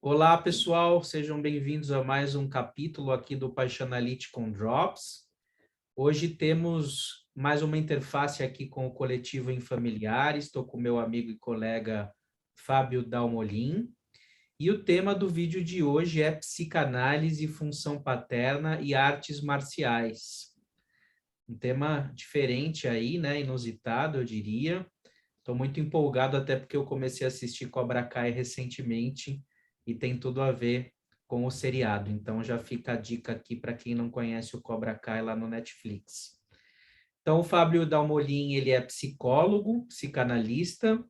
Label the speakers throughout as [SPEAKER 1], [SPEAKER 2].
[SPEAKER 1] Olá, pessoal, sejam bem-vindos a mais um capítulo aqui do Paixonality com Drops. Hoje temos mais uma interface aqui com o coletivo em familiares. Estou com meu amigo e colega Fábio Dalmolin. E o tema do vídeo de hoje é psicanálise, função paterna e artes marciais. Um tema diferente aí, né? Inusitado, eu diria. Estou muito empolgado até porque eu comecei a assistir Cobra Kai recentemente e tem tudo a ver com o seriado. Então já fica a dica aqui para quem não conhece o Cobra Kai lá no Netflix. Então o Fábio Dalmolin, ele é psicólogo, psicanalista,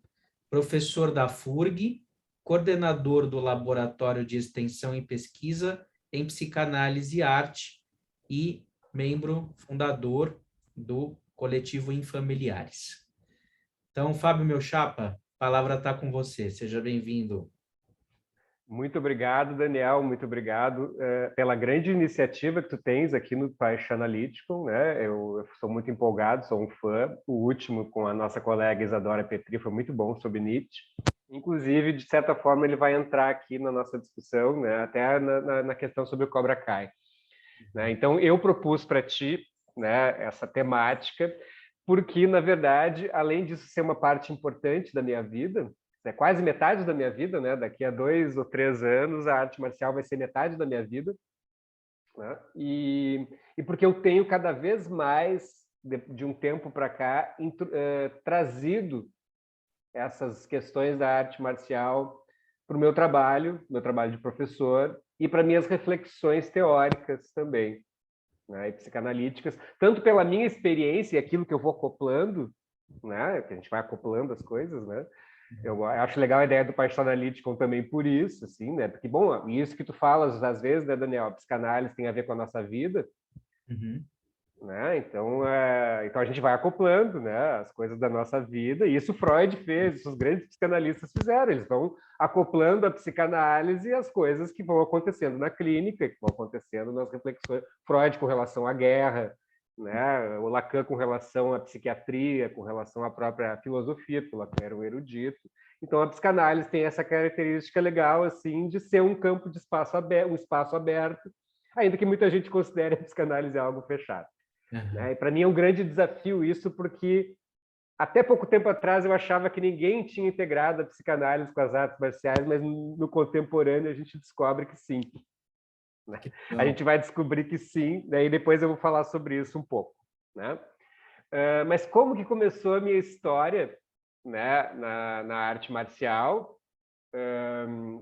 [SPEAKER 1] professor da FURG, coordenador do Laboratório de Extensão e Pesquisa em Psicanálise e Arte e membro fundador do coletivo Infamiliares. Então, Fábio, meu chapa, a palavra está com você. Seja bem-vindo.
[SPEAKER 2] Muito obrigado, Daniel. Muito obrigado pela grande iniciativa que tu tens aqui no Paixão Analítico, né? Eu sou muito empolgado, sou um fã. O último com a nossa colega Isadora Petri foi muito bom sobre Nietzsche. Inclusive, de certa forma, ele vai entrar aqui na nossa discussão, né? Até na questão sobre o Cobra Kai. Né? Então, eu propus para ti, né, essa temática, porque, na verdade, além disso ser uma parte importante da minha vida, é quase metade da minha vida, né? Daqui a 2 ou 3 anos, a arte marcial vai ser metade da minha vida. Né? E porque eu tenho cada vez mais, de um tempo para cá, trazido essas questões da arte marcial para o meu trabalho de professor, e para minhas reflexões teóricas também, né? E psicanalíticas, tanto pela minha experiência e aquilo que eu vou acoplando, né? Que a gente vai acoplando as coisas, né? Eu acho legal a ideia do Paixão Analítico também por isso, assim, né? Porque, bom, isso que tu falas às vezes, né, Daniel? A psicanálise tem a ver com a nossa vida, né? Então a gente vai acoplando, né, as coisas da nossa vida, e isso Freud fez, isso os grandes psicanalistas fizeram, eles vão acoplando a psicanálise às coisas que vão acontecendo na clínica, que vão acontecendo nas reflexões. Freud com relação à guerra, né? O Lacan com relação à psiquiatria, com relação à própria filosofia, porque o Lacan era um erudito. Então a psicanálise tem essa característica legal, assim, de ser um campo de espaço aberto, um espaço aberto, ainda que muita gente considere a psicanálise algo fechado. Né? E para mim é um grande desafio isso, porque até pouco tempo atrás eu achava que ninguém tinha integrado a psicanálise com as artes marciais, mas no contemporâneo a gente descobre que sim. Né? A gente vai descobrir que sim, daí depois eu vou falar sobre isso um pouco. Né? Mas como que começou a minha história, né, na arte marcial?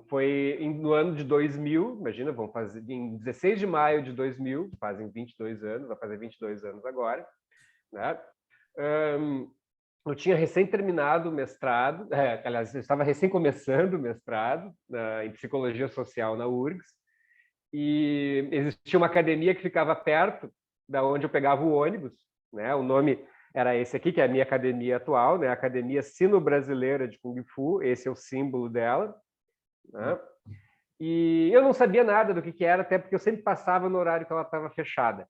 [SPEAKER 2] Foi no ano de 2000, imagina, vamos fazer em 16 de maio de 2000, fazem 22 anos, vai fazer 22 anos agora, né? Eu tinha recém terminado o mestrado, aliás, eu estava recém começando o mestrado em psicologia social na URGS, e existia uma academia que ficava perto da onde eu pegava o ônibus, né? O nome era esse aqui, que é a minha academia atual, né? A Academia Sino-Brasileira de Kung Fu, esse é o símbolo dela. Né? E eu não sabia nada do que era, até porque eu sempre passava no horário que ela estava fechada.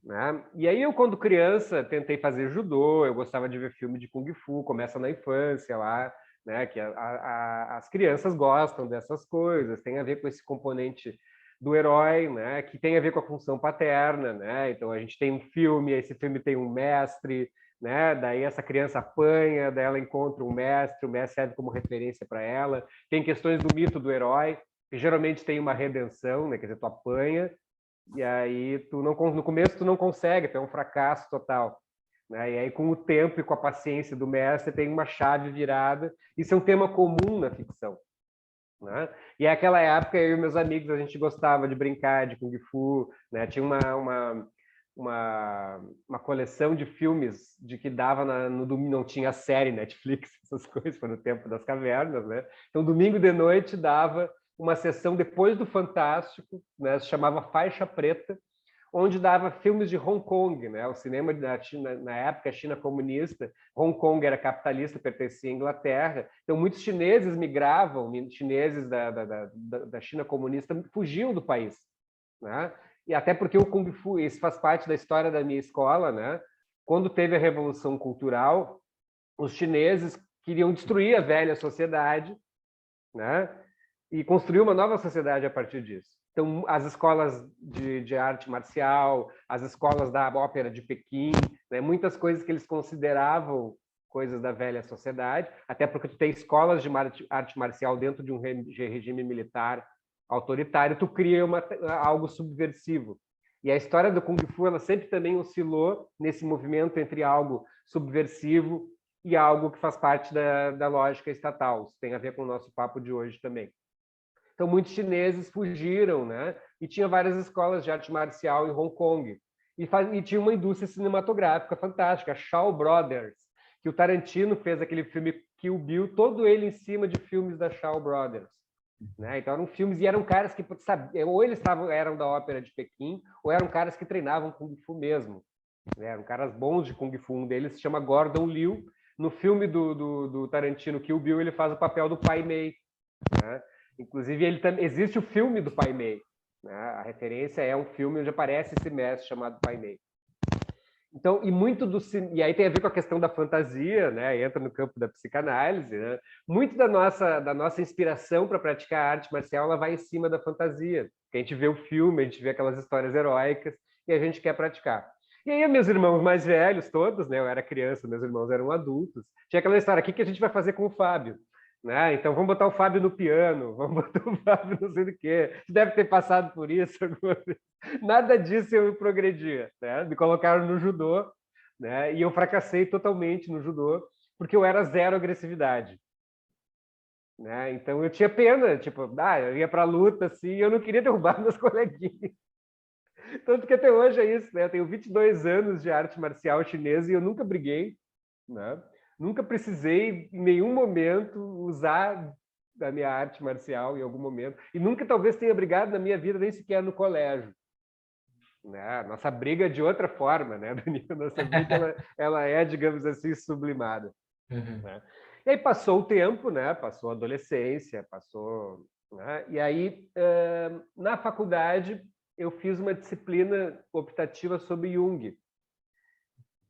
[SPEAKER 2] Né? E aí eu, quando criança, tentei fazer judô, eu gostava de ver filme de Kung Fu, começa na infância lá, né? Que as crianças gostam dessas coisas, tem a ver com esse componente do herói, né? Que tem a ver com a função paterna, né? Então a gente tem um filme, esse filme tem um mestre, né? Daí essa criança apanha, daí ela encontra um mestre, o mestre serve como referência para ela. Tem questões do mito do herói, que geralmente tem uma redenção, né? Quer dizer, tu apanha e aí tu não, no começo tu não consegue, tu é um fracasso total. Né? E aí com o tempo e com a paciência do mestre tem uma chave virada. Isso é um tema comum na ficção. Né? E naquela época eu e meus amigos a gente gostava de brincar de Kung Fu, né? Tinha uma coleção de filmes de que dava no domingo, não tinha série Netflix, essas coisas, foi no tempo das cavernas, né? Então domingo de noite dava uma sessão depois do Fantástico, né? Se chamava Faixa Preta, onde dava filmes de Hong Kong, né? O cinema da China, na época, a China comunista, Hong Kong era capitalista, pertencia à Inglaterra, então muitos chineses migravam, chineses da China comunista fugiam do país, né? E até porque o Kung Fu, isso faz parte da história da minha escola, né? Quando teve a Revolução Cultural, os chineses queriam destruir a velha sociedade, né? e construiu uma nova sociedade a partir disso. Então, as escolas de arte marcial, as escolas da ópera de Pequim, né, muitas coisas que eles consideravam coisas da velha sociedade, até porque tu tem escolas de arte marcial dentro de um regime militar autoritário, tu cria algo subversivo. E a história do Kung Fu, ela sempre também oscilou nesse movimento entre algo subversivo e algo que faz parte da lógica estatal. Isso tem a ver com o nosso papo de hoje também. Então, muitos chineses fugiram, né? E tinha várias escolas de arte marcial em Hong Kong. E tinha uma indústria cinematográfica fantástica, a Shaw Brothers, que o Tarantino fez aquele filme Kill Bill, todo ele em cima de filmes da Shaw Brothers. Né? Então, eram filmes, e eram caras que, ou eles eram da ópera de Pequim, ou eram caras que treinavam Kung Fu mesmo. Né? Eram caras bons de Kung Fu. Um deles se chama Gordon Liu. No filme do Tarantino Kill Bill, ele faz o papel do Pai Mei. Né? Inclusive, existe o filme do Pai Mei. Né? A referência é um filme onde aparece esse mestre chamado Pai Mei. Então, e aí tem a ver com a questão da fantasia, né? Entra no campo da psicanálise, né? Muito da nossa inspiração para praticar a arte marcial, ela vai em cima da fantasia. A gente vê o filme, a gente vê aquelas histórias heróicas e a gente quer praticar. E aí, meus irmãos mais velhos, todos, né? Eu era criança, meus irmãos eram adultos. Tinha aquela história: o que a gente vai fazer com o Fábio? Né? Então, vamos botar o Fábio no piano, vamos botar o Fábio não sei do quê. Você deve ter passado por isso alguma vez. Nada disso eu progredia. Né? Me colocaram no judô, né? E eu fracassei totalmente no judô, porque eu era zero agressividade. Né? Então, eu tinha pena, tipo, eu ia para a luta, assim, e eu não queria derrubar meus coleguinhas. Tanto que até hoje é isso, né? Eu tenho 22 anos de arte marcial chinesa e eu nunca briguei, né? Nunca precisei, em nenhum momento, usar da minha arte marcial em algum momento. E nunca, talvez, tenha brigado na minha vida, nem sequer no colégio. Né? Nossa briga é de outra forma, né, Daniel? Nossa briga, ela é, digamos assim, sublimada.
[SPEAKER 1] Uhum.
[SPEAKER 2] Né? E aí passou o tempo, né? Passou a adolescência, passou... Né? E aí, na faculdade, eu fiz uma disciplina optativa sobre Jung,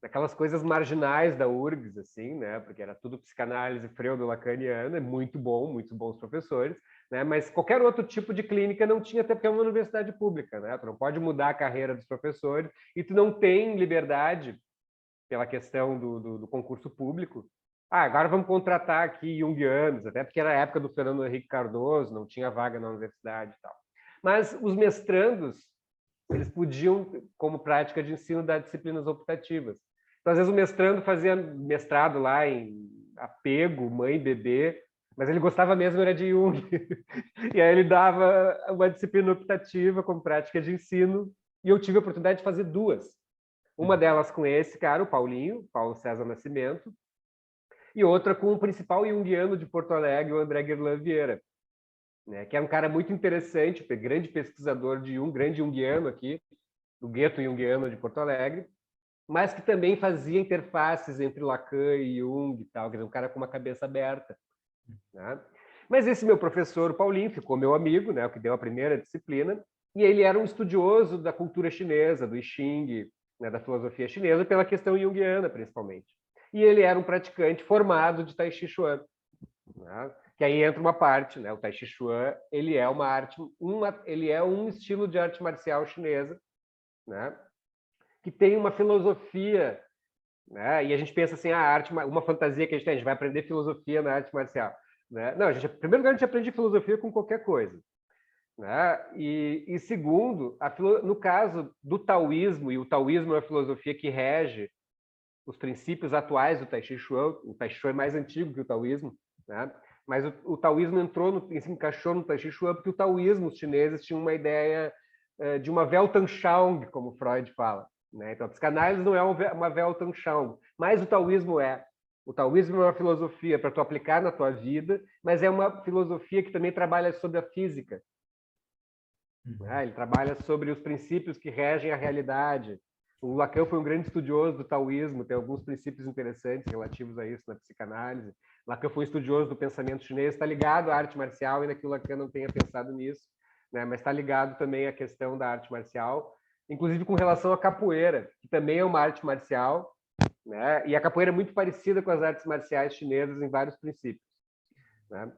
[SPEAKER 2] aquelas coisas marginais da URGS, assim, né? Porque era tudo psicanálise freudo-lacaniana, muito bom, muitos bons professores, né? Mas qualquer outro tipo de clínica não tinha, até porque é uma universidade pública, né? Tu não pode mudar a carreira dos professores e tu não tem liberdade pela questão do concurso público. Agora vamos contratar aqui junguianos, até porque era a época do Fernando Henrique Cardoso, não tinha vaga na universidade e tal. Mas os mestrandos, eles podiam, como prática de ensino, dar disciplinas optativas. Então, às vezes, o mestrando fazia mestrado lá em apego, mãe e bebê, mas ele gostava mesmo era de Jung. E aí ele dava uma disciplina optativa como prática de ensino, e eu tive a oportunidade de fazer duas. Uma delas com esse cara, o Paulo César Nascimento, e outra com o principal junguiano de Porto Alegre, o André Guerlain Vieira, né, que era um cara muito interessante, grande pesquisador de Jung, grande junguiano aqui, do gueto junguiano de Porto Alegre, mas que também fazia interfaces entre Lacan e Jung e tal, quer dizer, um cara com uma cabeça aberta. Né? Mas esse meu professor, o Paulinho, ficou meu amigo, né, o que deu a primeira disciplina, e ele era um estudioso da cultura chinesa, do I Ching, né, da filosofia chinesa, pela questão junguiana, principalmente. E ele era um praticante formado de Tai Chi Chuan. Né? Que aí entra uma parte, né? O Tai Chi Chuan, ele é uma arte, ele é um estilo de arte marcial chinesa, né? Que tem uma filosofia, né? E a gente pensa assim, a arte, uma fantasia que a gente vai aprender filosofia na arte marcial, né? Não, em primeiro lugar, a gente aprende filosofia com qualquer coisa, né? E segundo, no caso do taoísmo, e o taoísmo é a filosofia que rege os princípios atuais do Tai Chi Chuan, o Tai Chi Chuan é mais antigo que o taoísmo, né? Mas o taoísmo se encaixou no Tai Chi Chuan porque o taoísmo, os chineses tinham uma ideia de uma Weltanschauung, como Freud fala. Né? Então, a psicanálise não é uma Weltanschauung, mas o taoísmo é. O taoísmo é uma filosofia para tu aplicar na tua vida, mas é uma filosofia que também trabalha sobre a física. Né? Ele trabalha sobre os princípios que regem a realidade. O Lacan foi um grande estudioso do taoísmo, tem alguns princípios interessantes relativos a isso na psicanálise. Lacan foi um estudioso do pensamento chinês, está ligado à arte marcial, ainda que o Lacan não tenha pensado nisso, né? Mas está ligado também à questão da arte marcial, inclusive com relação à capoeira, que também é uma arte marcial, né? E a capoeira é muito parecida com as artes marciais chinesas em vários princípios. Né?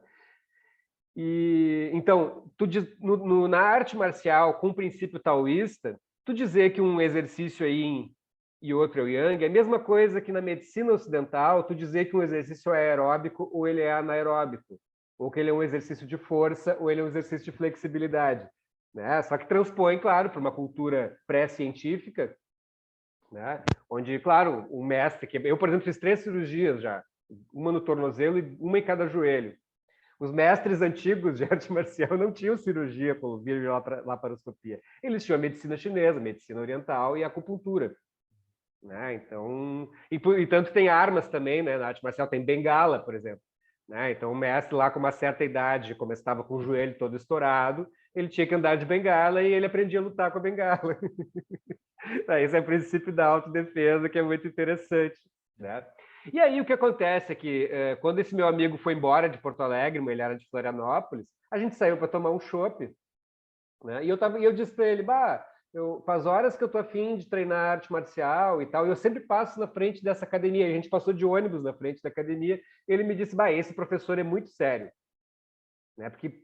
[SPEAKER 2] E então, na arte marcial, com o princípio taoísta, tu dizer que um exercício é yin e outro é o yang, é a mesma coisa que na medicina ocidental, tu dizer que um exercício é aeróbico ou ele é anaeróbico, ou que ele é um exercício de força ou ele é um exercício de flexibilidade, né? Só que transpõe, claro, para uma cultura pré-científica, né? Onde, claro, o mestre, eu, por exemplo, fiz 3 cirurgias já, uma no tornozelo e uma em cada joelho. Os mestres antigos de arte marcial não tinham cirurgia com laparoscopia. Eles tinham a medicina chinesa, a medicina oriental e a acupuntura. Né? Então, e tanto tem armas também, né? Na arte marcial tem bengala, por exemplo. Né? Então, o mestre lá com uma certa idade, como estava com o joelho todo estourado, ele tinha que andar de bengala e ele aprendia a lutar com a bengala. Esse é o princípio da autodefesa, que é muito interessante. Né? E aí o que acontece é que quando esse meu amigo foi embora de Porto Alegre, ele era de Florianópolis, a gente saiu para tomar um chopp, né? E eu disse para ele, faz horas que eu tô afim de treinar arte marcial e tal, e eu sempre passo na frente dessa academia. A gente passou de ônibus na frente da academia, e ele me disse, esse professor é muito sério, né? Porque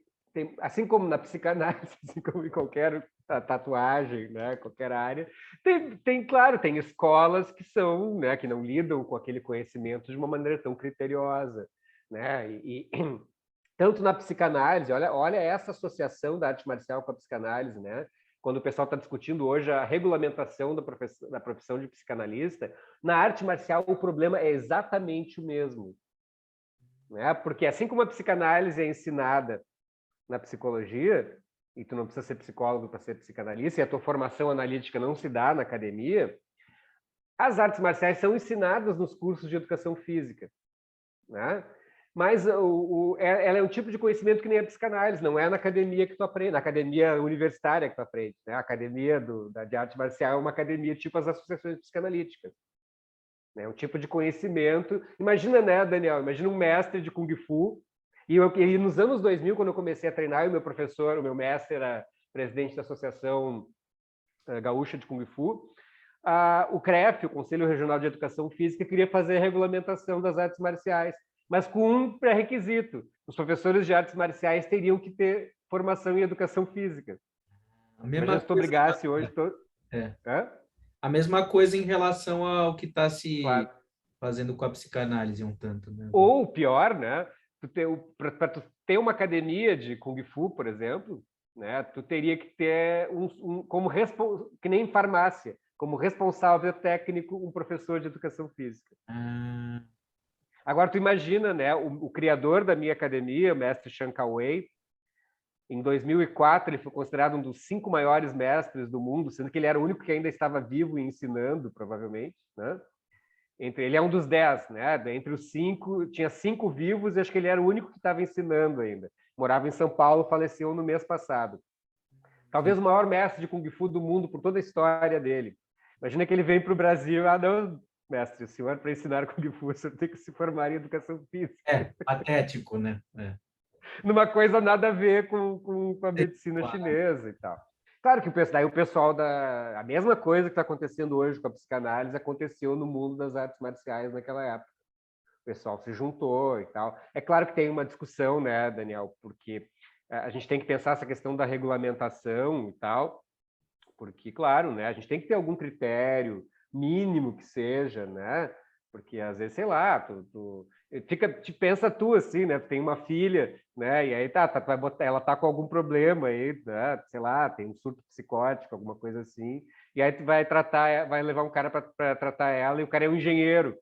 [SPEAKER 2] assim como na psicanálise, assim como em qualquer tatuagem, né, qualquer área, claro, tem escolas que são, né, que não lidam com aquele conhecimento de uma maneira tão criteriosa, né? E tanto na psicanálise, olha essa associação da arte marcial com a psicanálise, né? Quando o pessoal está discutindo hoje a regulamentação da profissão de psicanalista, na arte marcial o problema é exatamente o mesmo, né? Porque assim como a psicanálise é ensinada na psicologia, e tu não precisa ser psicólogo para ser psicanalista, e a tua formação analítica não se dá na academia, as artes marciais são ensinadas nos cursos de educação física, né? Mas ela é um tipo de conhecimento que nem a psicanálise, não é na academia que tu aprende, na academia universitária que tu aprende, né? A academia de arte marcial é uma academia tipo as associações psicanalíticas, né? Um tipo de conhecimento. Imagina, né, Daniel? Imagina um mestre de Kung Fu. E nos anos 2000, quando eu comecei a treinar, o meu mestre era presidente da Associação Gaúcha de Kung Fu, o CREF, o Conselho Regional de Educação Física, queria fazer a regulamentação das artes marciais, mas com um pré-requisito. Os professores de artes marciais teriam que ter formação em educação física. Imagina se tu obrigasse hoje...
[SPEAKER 1] A mesma coisa em relação ao que está se
[SPEAKER 2] Claro.
[SPEAKER 1] fazendo com a psicanálise um tanto, né?
[SPEAKER 2] Ou pior, né? Para tu ter uma academia de Kung Fu, por exemplo, né? Tu teria que ter que nem em farmácia, como responsável técnico, um professor de educação física. Agora tu imagina, né? O criador da minha academia, o mestre Chan Kao-wei, em 2004 ele foi considerado um dos 5 maiores mestres do mundo, sendo que ele era o único que ainda estava vivo e ensinando, provavelmente, né? Ele é um dos 10, né? Entre os 5, tinha 5 vivos e acho que ele era o único que estava ensinando ainda. Morava em São Paulo, faleceu no mês passado. Talvez o maior mestre de Kung Fu do mundo por toda a história dele. Imagina que ele vem para o Brasil, não, mestre, o senhor para ensinar Kung Fu, o senhor tem que se formar em educação física.
[SPEAKER 1] Patético, né?
[SPEAKER 2] Numa coisa nada a ver com a medicina chinesa e tal. Claro que o pessoal a mesma coisa que está acontecendo hoje com a psicanálise aconteceu no mundo das artes marciais naquela época. O pessoal se juntou e tal. É claro que tem uma discussão, né, Daniel, porque a gente tem que pensar essa questão da regulamentação e tal, porque, claro, né, a gente tem que ter algum critério mínimo que seja, né? Porque às vezes, sei lá, pensa tu assim, né? Tu tem uma filha, né? E aí tu vai botar, ela tá com algum problema aí, né? Sei lá, tem um surto psicótico, alguma coisa assim. E aí tu vai levar um cara para tratar ela e o cara é um engenheiro,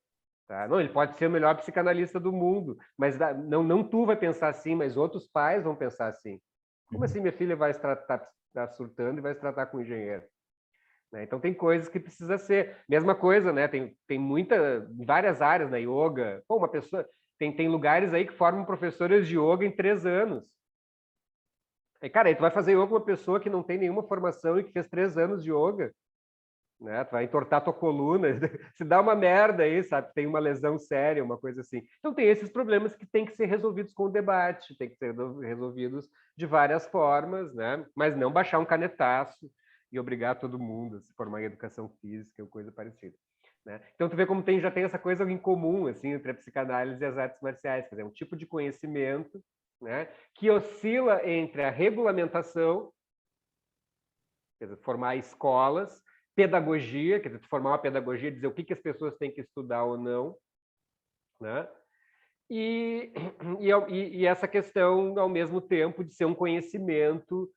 [SPEAKER 2] tá? Não, ele pode ser o melhor psicanalista do mundo, mas não tu vai pensar assim, mas outros pais vão pensar assim. Como assim minha filha vai se tratar, tá surtando e vai se tratar com um engenheiro? Então tem coisas que precisa ser. Mesma coisa, né? Tem várias áreas na yoga. Pô, uma pessoa tem lugares aí que formam professores de yoga em 3 anos. Cara, aí tu vai fazer yoga com uma pessoa que não tem nenhuma formação e que fez 3 anos de yoga, né? Tu vai entortar tua coluna, se dá uma merda aí, sabe? Tem uma lesão séria, uma coisa assim. Então tem esses problemas que tem que ser resolvidos com o debate, tem que ser resolvidos de várias formas, né? Mas não baixar um canetaço e obrigar todo mundo a se formar em educação física ou coisa parecida, né? Então tu vê como já tem essa coisa em comum assim entre a psicanálise e as artes marciais, quer dizer, um tipo de conhecimento né, que oscila entre a regulamentação, quer dizer, formar escolas, pedagogia, quer dizer, formar uma pedagogia, dizer o que as pessoas têm que estudar ou não, né? E essa questão, ao mesmo tempo, de ser um conhecimento,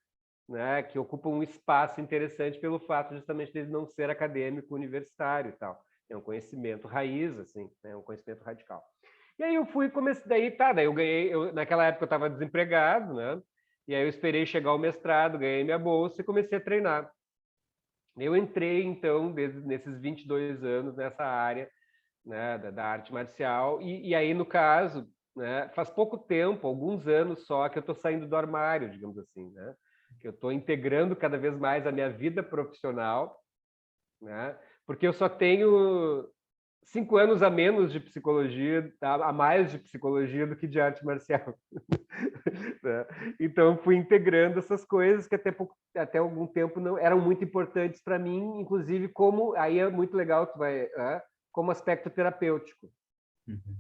[SPEAKER 2] né, que ocupa um espaço interessante pelo fato justamente de ele não ser acadêmico universitário e tal. É um conhecimento raiz, assim, é um conhecimento radical. E aí eu fui, comecei, daí eu ganhei, naquela época eu estava desempregado, né? E aí eu esperei chegar ao mestrado, ganhei minha bolsa e comecei a treinar. Eu entrei, então, nesses 22 anos nessa área, né, da arte marcial, e aí, no caso, né, faz pouco tempo, alguns anos só, que eu estou saindo do armário, digamos assim, né? Que eu estou integrando cada vez mais a minha vida profissional, né? Porque eu só tenho 5 anos a menos de psicologia, a mais de psicologia do que de arte marcial. Né? Então, fui integrando essas coisas que até algum tempo não eram muito importantes para mim, inclusive como, aí é muito legal, como aspecto terapêutico. Uhum.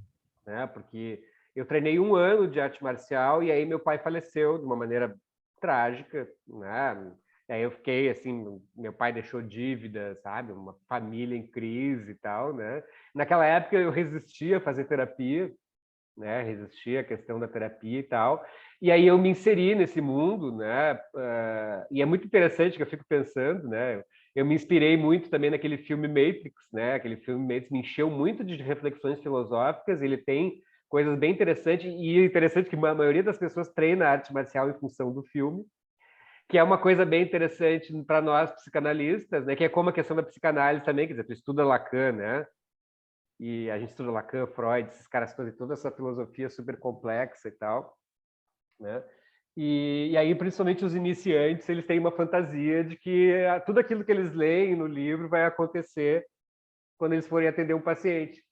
[SPEAKER 2] Né? Porque eu treinei 1 ano de arte marcial e aí meu pai faleceu de uma maneira trágica, né? E aí eu fiquei assim, meu pai deixou dívida, sabe? Uma família em crise e tal, né? Naquela época eu resistia a fazer terapia, né? Resistia à questão da terapia e tal. E aí eu me inseri nesse mundo, né? E é muito interessante que eu fico pensando, né? Eu me inspirei muito também naquele filme Matrix, né? Aquele filme Matrix me encheu muito de reflexões filosóficas. Ele tem coisas bem interessantes e interessante que a maioria das pessoas treina arte marcial em função do filme, que é uma coisa bem interessante para nós psicanalistas, né? Que é como a questão da psicanálise também, quer dizer, tu estuda Lacan, né? E a gente estuda Lacan, Freud, esses caras fazem toda essa filosofia super complexa e tal, né? E aí, principalmente os iniciantes, eles têm uma fantasia de que tudo aquilo que eles leem no livro vai acontecer quando eles forem atender um paciente.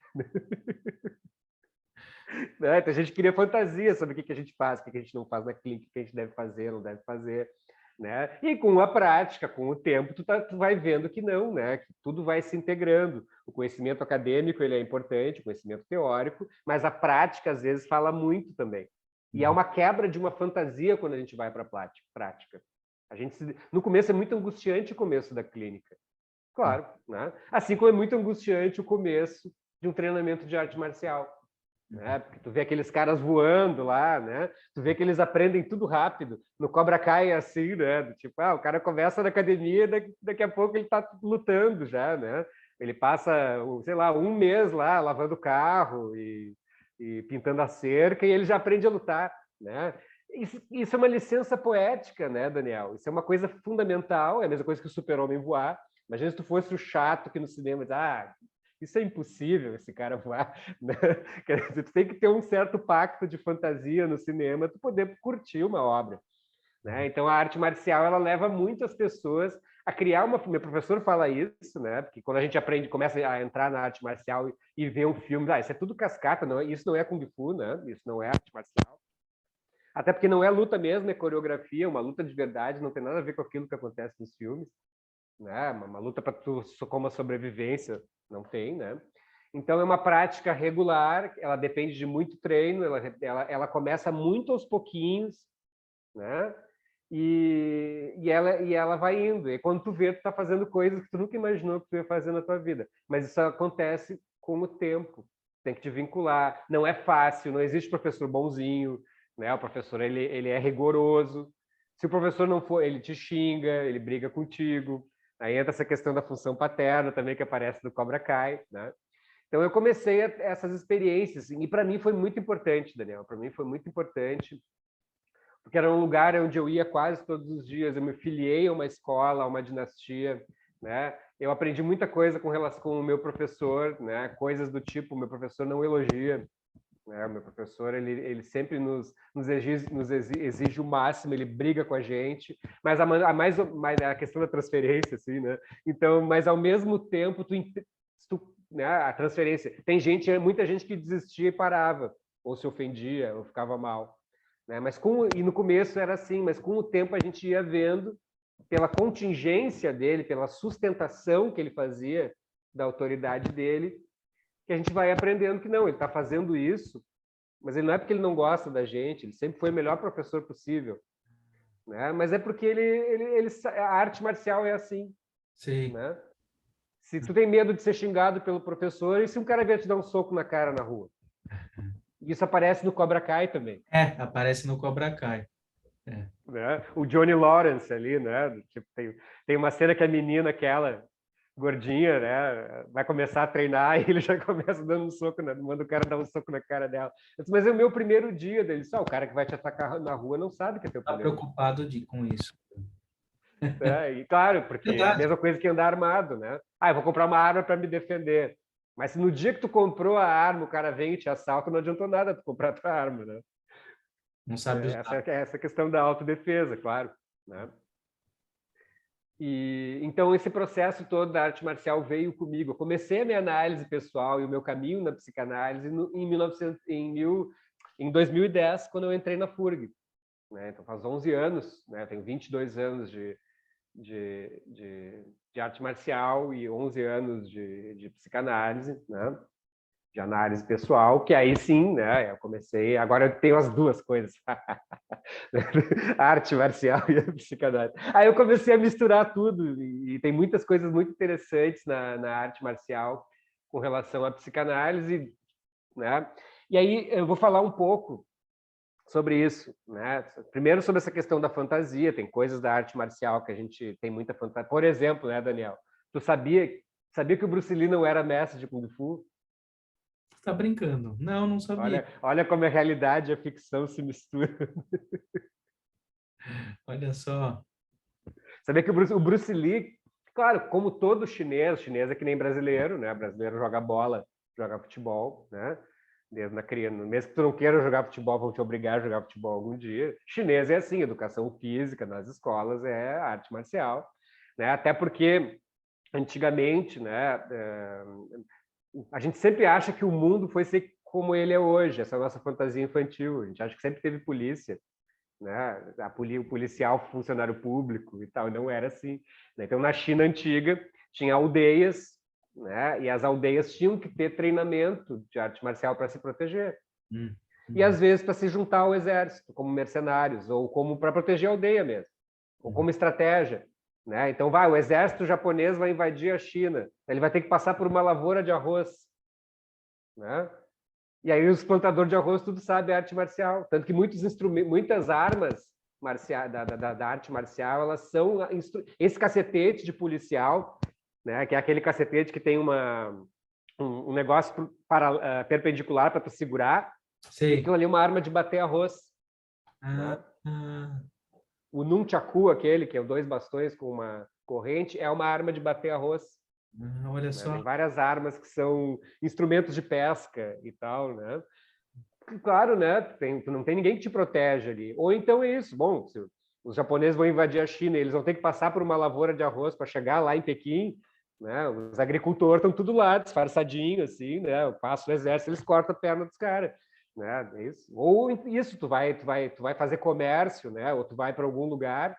[SPEAKER 2] Né? Então, a gente cria fantasia sobre o que a gente faz, o que a gente não faz na clínica, o que a gente deve fazer, não deve fazer. Né? E com a prática, com o tempo, tu vai vendo que não, né? Que tudo vai se integrando. O conhecimento acadêmico ele é importante, o conhecimento teórico, mas a prática às vezes fala muito também. E é uma quebra de uma fantasia quando a gente vai para a prática. No começo é muito angustiante o começo da clínica, claro, né? Assim como é muito angustiante o começo de um treinamento de arte marcial. Né? Porque tu vê aqueles caras voando lá, né? Tu vê que eles aprendem tudo rápido. No Cobra Kai é assim, né? Tipo, o cara começa na academia, daqui a pouco ele tá lutando já, né? Ele passa, sei lá, 1 mês lá lavando o carro e pintando a cerca e ele já aprende a lutar, né? Isso é uma licença poética, né, Daniel? Isso é uma coisa fundamental, é a mesma coisa que o super-homem voar. Imagina se tu fosse o chato que no cinema diz, isso é impossível, esse cara voar. Né? Quer dizer, tu tem que ter um certo pacto de fantasia no cinema para poder curtir uma obra. Né? Então, a arte marcial ela leva muitas pessoas a criar uma... Meu professor fala isso, né? Porque quando a gente aprende, começa a entrar na arte marcial e ver um filme, isso é tudo cascata, não, isso não é Kung Fu, né? Isso não é arte marcial. Até porque não é luta mesmo, é coreografia, uma luta de verdade, não tem nada a ver com aquilo que acontece nos filmes. Né? Uma luta para tu como a sobrevivência, não tem, né? Então é uma prática regular, ela depende de muito treino, ela começa muito aos pouquinhos, né? E ela vai indo. E quando tu vê, tu tá fazendo coisas que tu nunca imaginou que tu ia fazer na tua vida. Mas isso acontece com o tempo. Tem que te vincular. Não é fácil, não existe professor bonzinho, né? O professor ele é rigoroso. Se o professor não for, ele te xinga, ele briga contigo. Aí entra essa questão da função paterna também que aparece no Cobra Kai, né? Então eu comecei essas experiências e para mim foi muito importante, Daniel. Para mim foi muito importante porque era um lugar onde eu ia quase todos os dias. Eu me filiei a uma escola, a uma dinastia, né? Eu aprendi muita coisa com relação com o meu professor, né? Coisas do tipo, meu professor não elogia, né? O meu professor ele sempre nos exige o máximo, ele briga com a gente, mas mais a questão da transferência, assim, né? Então, mas ao mesmo tempo né? A transferência, muita gente que desistia e parava, ou se ofendia, ou ficava mal. Né? E no começo era assim, mas com o tempo a gente ia vendo, pela contingência dele, pela sustentação que ele fazia da autoridade dele, que a gente vai aprendendo que não, ele está fazendo isso Mas ele não é porque ele não gosta da gente, ele sempre foi o melhor professor possível, né? Mas é porque a arte marcial é assim,
[SPEAKER 1] Sim.
[SPEAKER 2] né? Se tu tem medo de ser xingado pelo professor, e se um cara vier te dar um soco na cara na rua? Isso aparece no Cobra Kai também.
[SPEAKER 1] Aparece no Cobra Kai.
[SPEAKER 2] Né? O Johnny Lawrence ali, né? Tipo, tem uma cena que a menina, aquela gordinha, né? Vai começar a treinar e ele já começa dando um soco, manda o cara dar um soco na cara dela. Eu disse, mas é o meu primeiro dia dele. O cara que vai te atacar na rua não sabe que é teu
[SPEAKER 1] Tá
[SPEAKER 2] primeiro dia.
[SPEAKER 1] preocupado com isso.
[SPEAKER 2] E claro, porque é a
[SPEAKER 1] Verdade.
[SPEAKER 2] mesma coisa que andar armado, né? Eu vou comprar uma arma para me defender. Mas se no dia que tu comprou a arma, o cara vem e te assalta, não adiantou nada tu comprar a tua arma, né?
[SPEAKER 1] Não sabe usar.
[SPEAKER 2] Essa questão da autodefesa, claro, né? E então esse processo todo da arte marcial veio comigo. Eu comecei a minha análise pessoal e o meu caminho na psicanálise em 2010, quando eu entrei na FURG, né? Então faz 11 anos, né? Tenho 22 anos de arte marcial e 11 anos de psicanálise, né? De análise pessoal, que aí sim, né? Eu comecei, agora eu tenho as duas coisas, a arte marcial e a psicanálise. Aí eu comecei a misturar tudo e tem muitas coisas muito interessantes na arte marcial com relação à psicanálise, né? E aí eu vou falar um pouco sobre isso, né? Primeiro sobre essa questão da fantasia, tem coisas da arte marcial que a gente tem muita fantasia. Por exemplo, né, Daniel? Tu sabia que o Bruce Lee não era mestre de Kung Fu?
[SPEAKER 1] Tá brincando? Não, não sabia.
[SPEAKER 2] Olha como a realidade e a ficção se misturam.
[SPEAKER 1] Olha só.
[SPEAKER 2] Sabia que o Bruce Lee, claro, como todo chinês é que nem brasileiro, né? Brasileiro joga bola, joga futebol, né? Desde na criança, mesmo que tu não queira jogar futebol, vão te obrigar a jogar futebol algum dia. Chinês é assim, educação física nas escolas é arte marcial, né? Até porque antigamente, né? A gente sempre acha que o mundo foi ser como ele é hoje, essa nossa fantasia infantil. A gente acha que sempre teve polícia, né? O policial, funcionário público e tal, não era assim. Então, na China antiga, tinha aldeias, né? E as aldeias tinham que ter treinamento de arte marcial para se proteger. E às vezes para se juntar ao exército, como mercenários, ou como para proteger a aldeia mesmo, ou como estratégia. Né? Então, o exército japonês vai invadir a China, ele vai ter que passar por uma lavoura de arroz. Né? E aí os plantadores de arroz tudo sabe arte marcial. Tanto que muitas armas da arte marcial, elas são... Esse cacetete de policial, né? Que é aquele cacetete que tem um negócio perpendicular para tu segurar,
[SPEAKER 1] Sei.
[SPEAKER 2] aquilo ali é uma arma de bater arroz. Né? O nunchaku, aquele que é 2 bastões com uma corrente, é uma arma de bater arroz.
[SPEAKER 1] Olha só.
[SPEAKER 2] Tem várias armas que são instrumentos de pesca e tal, né? Claro, né? Não tem ninguém que te protege ali. Ou então é isso. Bom, se os japoneses vão invadir a China, eles vão ter que passar por uma lavoura de arroz para chegar lá em Pequim, né? Os agricultores estão tudo lá, disfarçadinhos, assim, né? Passa o exército, eles cortam a perna dos caras. Né? É isso. Ou isso, tu vai fazer comércio, né? Ou tu vai para algum lugar,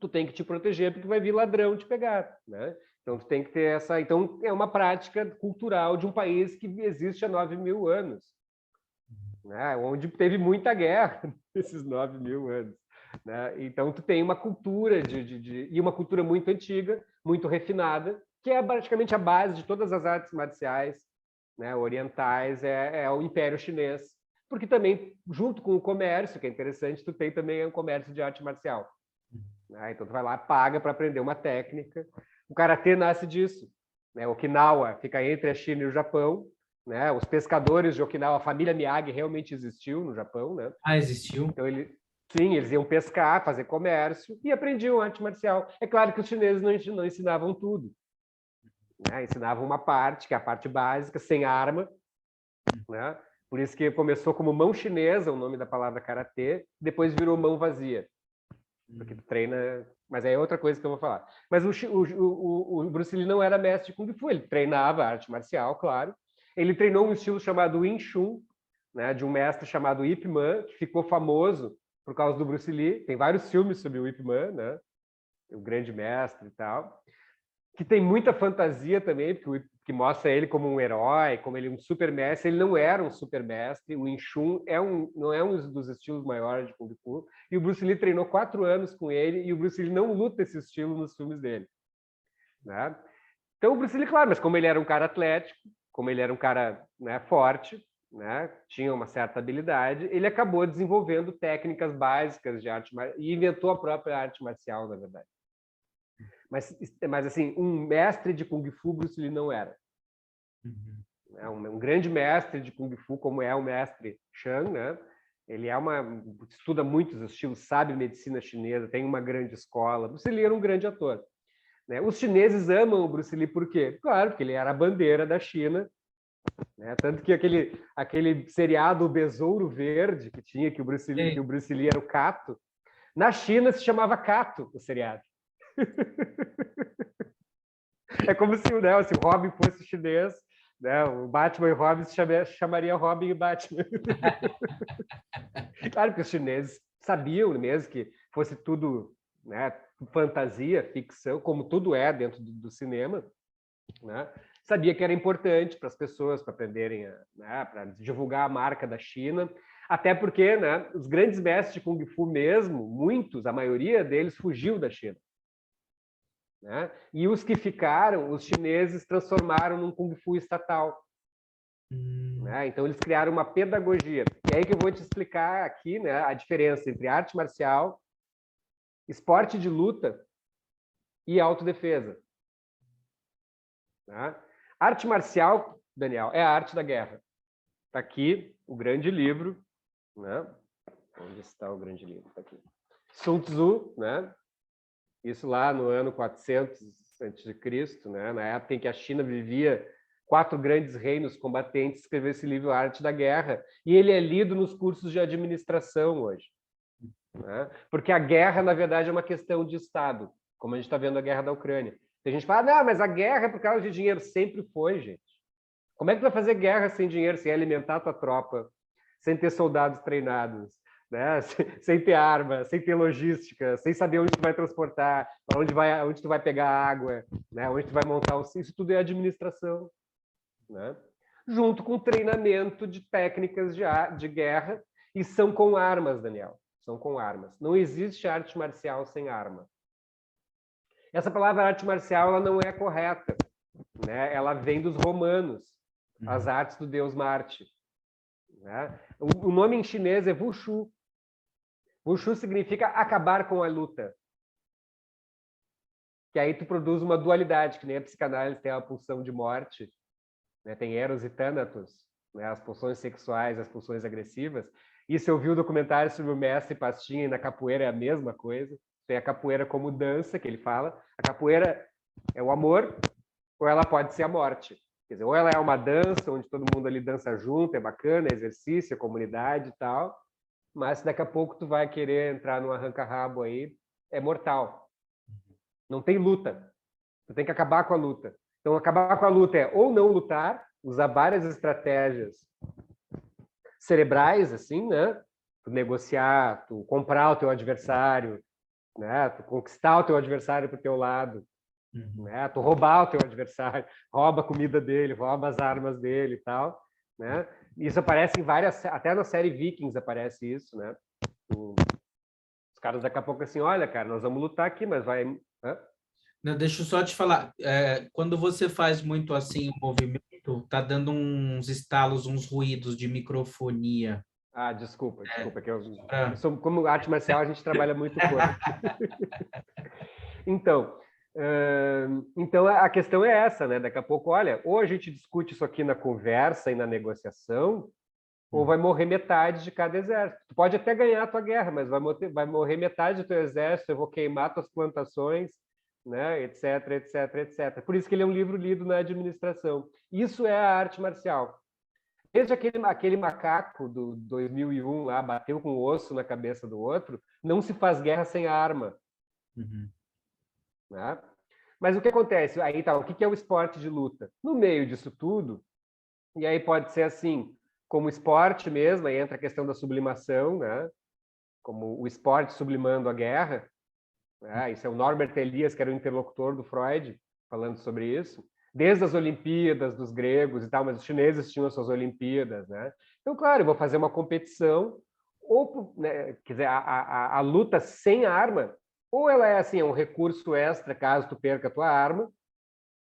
[SPEAKER 2] tu tem que te proteger porque vai vir ladrão te pegar, né? Então tu tem que ter essa. Então é uma prática cultural de um país que existe há 9.000 anos, né? Onde teve muita guerra nesses 9.000 anos. Né? Então tu tem uma cultura e uma cultura muito antiga, muito refinada, que é praticamente a base de todas as artes marciais, né, orientais, é o Império Chinês. Porque também, junto com o comércio, que é interessante, tu tem também um comércio de arte marcial. Né? Então tu vai lá, paga para aprender uma técnica. O karatê nasce disso. Né? Okinawa fica entre a China e o Japão. Né? Os pescadores de Okinawa, a família Miyagi realmente existiu no Japão. Né?
[SPEAKER 1] Existiu?
[SPEAKER 2] Então sim, eles iam pescar, fazer comércio e aprendiam arte marcial. É claro que os chineses não ensinavam tudo. Né? Ensinavam uma parte, que é a parte básica, sem arma. Né? Por isso que começou como mão chinesa, o nome da palavra karatê, depois virou mão vazia. Porque tu treina... Mas é outra coisa que eu vou falar. Mas o Bruce Lee não era mestre de Kung Fu, ele treinava arte marcial, claro. Ele treinou um estilo chamado Wing Chun, né, de um mestre chamado Ip Man, que ficou famoso por causa do Bruce Lee. Tem vários filmes sobre o Ip Man, né? O grande mestre e tal. Que tem muita fantasia também, porque que mostra ele como um herói, como ele um super mestre. Ele não era um super mestre. O Wing Chun não é um dos estilos maiores de Kung Fu. E o Bruce Lee treinou 4 anos com ele, e o Bruce Lee não luta esse estilo nos filmes dele, né? Então o Bruce Lee, claro, mas como ele era um cara atlético, como ele era um cara, né, forte, né, tinha uma certa habilidade, ele acabou desenvolvendo técnicas básicas de arte e inventou a própria arte marcial, na verdade. Mas assim, um mestre de Kung Fu, Bruce Lee não era. Um grande mestre de Kung Fu, como é o mestre Chan, né? Ele estuda muitos estilos, sabe medicina chinesa, tem uma grande escola. Bruce Lee era um grande ator, né? Os chineses amam o Bruce Lee por quê? Claro, porque ele era a bandeira da China, né? Tanto que aquele seriado O Besouro Verde que tinha, que o Bruce Lee era o Kato, na China se chamava Kato, o seriado. É como se, né, se o Robin fosse chinês, né, o Batman e Robin se chamaria Robin e Batman. Claro que os chineses sabiam mesmo que fosse tudo, né, fantasia, ficção, como tudo é dentro do cinema, né? Sabia que era importante para as pessoas, para aprenderem, né, para divulgar a marca da China, até porque, né, os grandes mestres de Kung Fu mesmo, muitos, a maioria deles fugiu da China. Né? E os que ficaram, os chineses transformaram num Kung Fu estatal. Né? Então, eles criaram uma pedagogia. E aí que eu vou te explicar aqui, né, a diferença entre arte marcial, esporte de luta e autodefesa. Né? Arte marcial, Daniel, é a arte da guerra. Está aqui o grande livro. Né? Onde está o grande livro? Está aqui. Sun Tzu, né? Isso lá no ano 400 a.C., né? Na época em que a China vivia 4 grandes reinos combatentes, escreveu esse livro, A Arte da Guerra, e ele é lido nos cursos de administração hoje. Né? Porque a guerra, na verdade, é uma questão de Estado, como a gente está vendo a guerra da Ucrânia. Tem gente que fala, não, mas a guerra é por causa de dinheiro. Sempre foi, gente. Como é que tu vai fazer guerra sem dinheiro, sem alimentar a tua tropa, sem ter soldados treinados? Né? Sem ter arma, sem ter logística, sem saber onde tu vai transportar, onde tu vai pegar água, né? Onde tu vai montar isso tudo é administração, né? Junto com treinamento de técnicas de guerra, e são com armas, Daniel, são com armas. Não existe arte marcial sem arma. Essa palavra arte marcial ela não é correta, né? Ela vem dos romanos, as artes do deus Marte. Né? O nome em chinês é Wushu. Wushu significa acabar com a luta. Que aí tu produz uma dualidade, que nem a psicanálise tem a pulsão de morte, né? Tem Eros e Thanatos, né? As pulsões sexuais, as pulsões agressivas. E se eu vi o documentário sobre o mestre Pastinha, e na capoeira é a mesma coisa. Tem a capoeira como dança, que ele fala. A capoeira é o amor, ou ela pode ser a morte. Quer dizer, ou ela é uma dança, onde todo mundo ali dança junto, é bacana, é exercício, é comunidade e tal, mas daqui a pouco tu vai querer entrar num arranca-rabo aí, é mortal. Não tem luta. Tu tem que acabar com a luta. Então, acabar com a luta é ou não lutar, usar várias estratégias cerebrais, assim, né? Tu negociar, tu comprar o teu adversário, né? Tu conquistar o teu adversário pro teu lado, né? Tu roubar o teu adversário, rouba a comida dele, rouba as armas dele e tal, né? Isso aparece em várias, até na série Vikings aparece isso, né? Os caras daqui a pouco assim, olha, cara, nós vamos lutar aqui, mas vai... Hã?
[SPEAKER 1] Não, deixa eu só te falar, quando você faz muito assim o movimento, tá dando uns estalos, uns ruídos de microfonia.
[SPEAKER 2] Ah, desculpa, que como arte marcial a gente trabalha muito o corpo. Então a questão é essa, né? Daqui a pouco, olha, ou a gente discute isso aqui na conversa e na negociação, ou vai morrer metade de cada exército. Tu pode até ganhar a tua guerra, mas vai morrer metade do teu exército, eu vou queimar tuas plantações, né? Etc, etc, etc. Por isso que ele é um livro lido na administração. Isso é a arte marcial. Desde aquele macaco do 2001 lá, bateu com o osso na cabeça do outro, não se faz guerra sem arma. Né? Mas o que acontece? Aí tá, o que é o esporte de luta? No meio disso tudo, e aí pode ser assim, como esporte mesmo, aí entra a questão da sublimação, né? Como o esporte sublimando a guerra. Né? Isso é o Norbert Elias, que era o interlocutor do Freud, falando sobre isso. desde as Olimpíadas dos gregos e tal, mas os chineses tinham as suas Olimpíadas, né? Então, claro, eu vou fazer uma competição, ou, né, quer dizer, a luta sem arma, ou ela é assim, é um recurso extra caso tu perca a tua arma,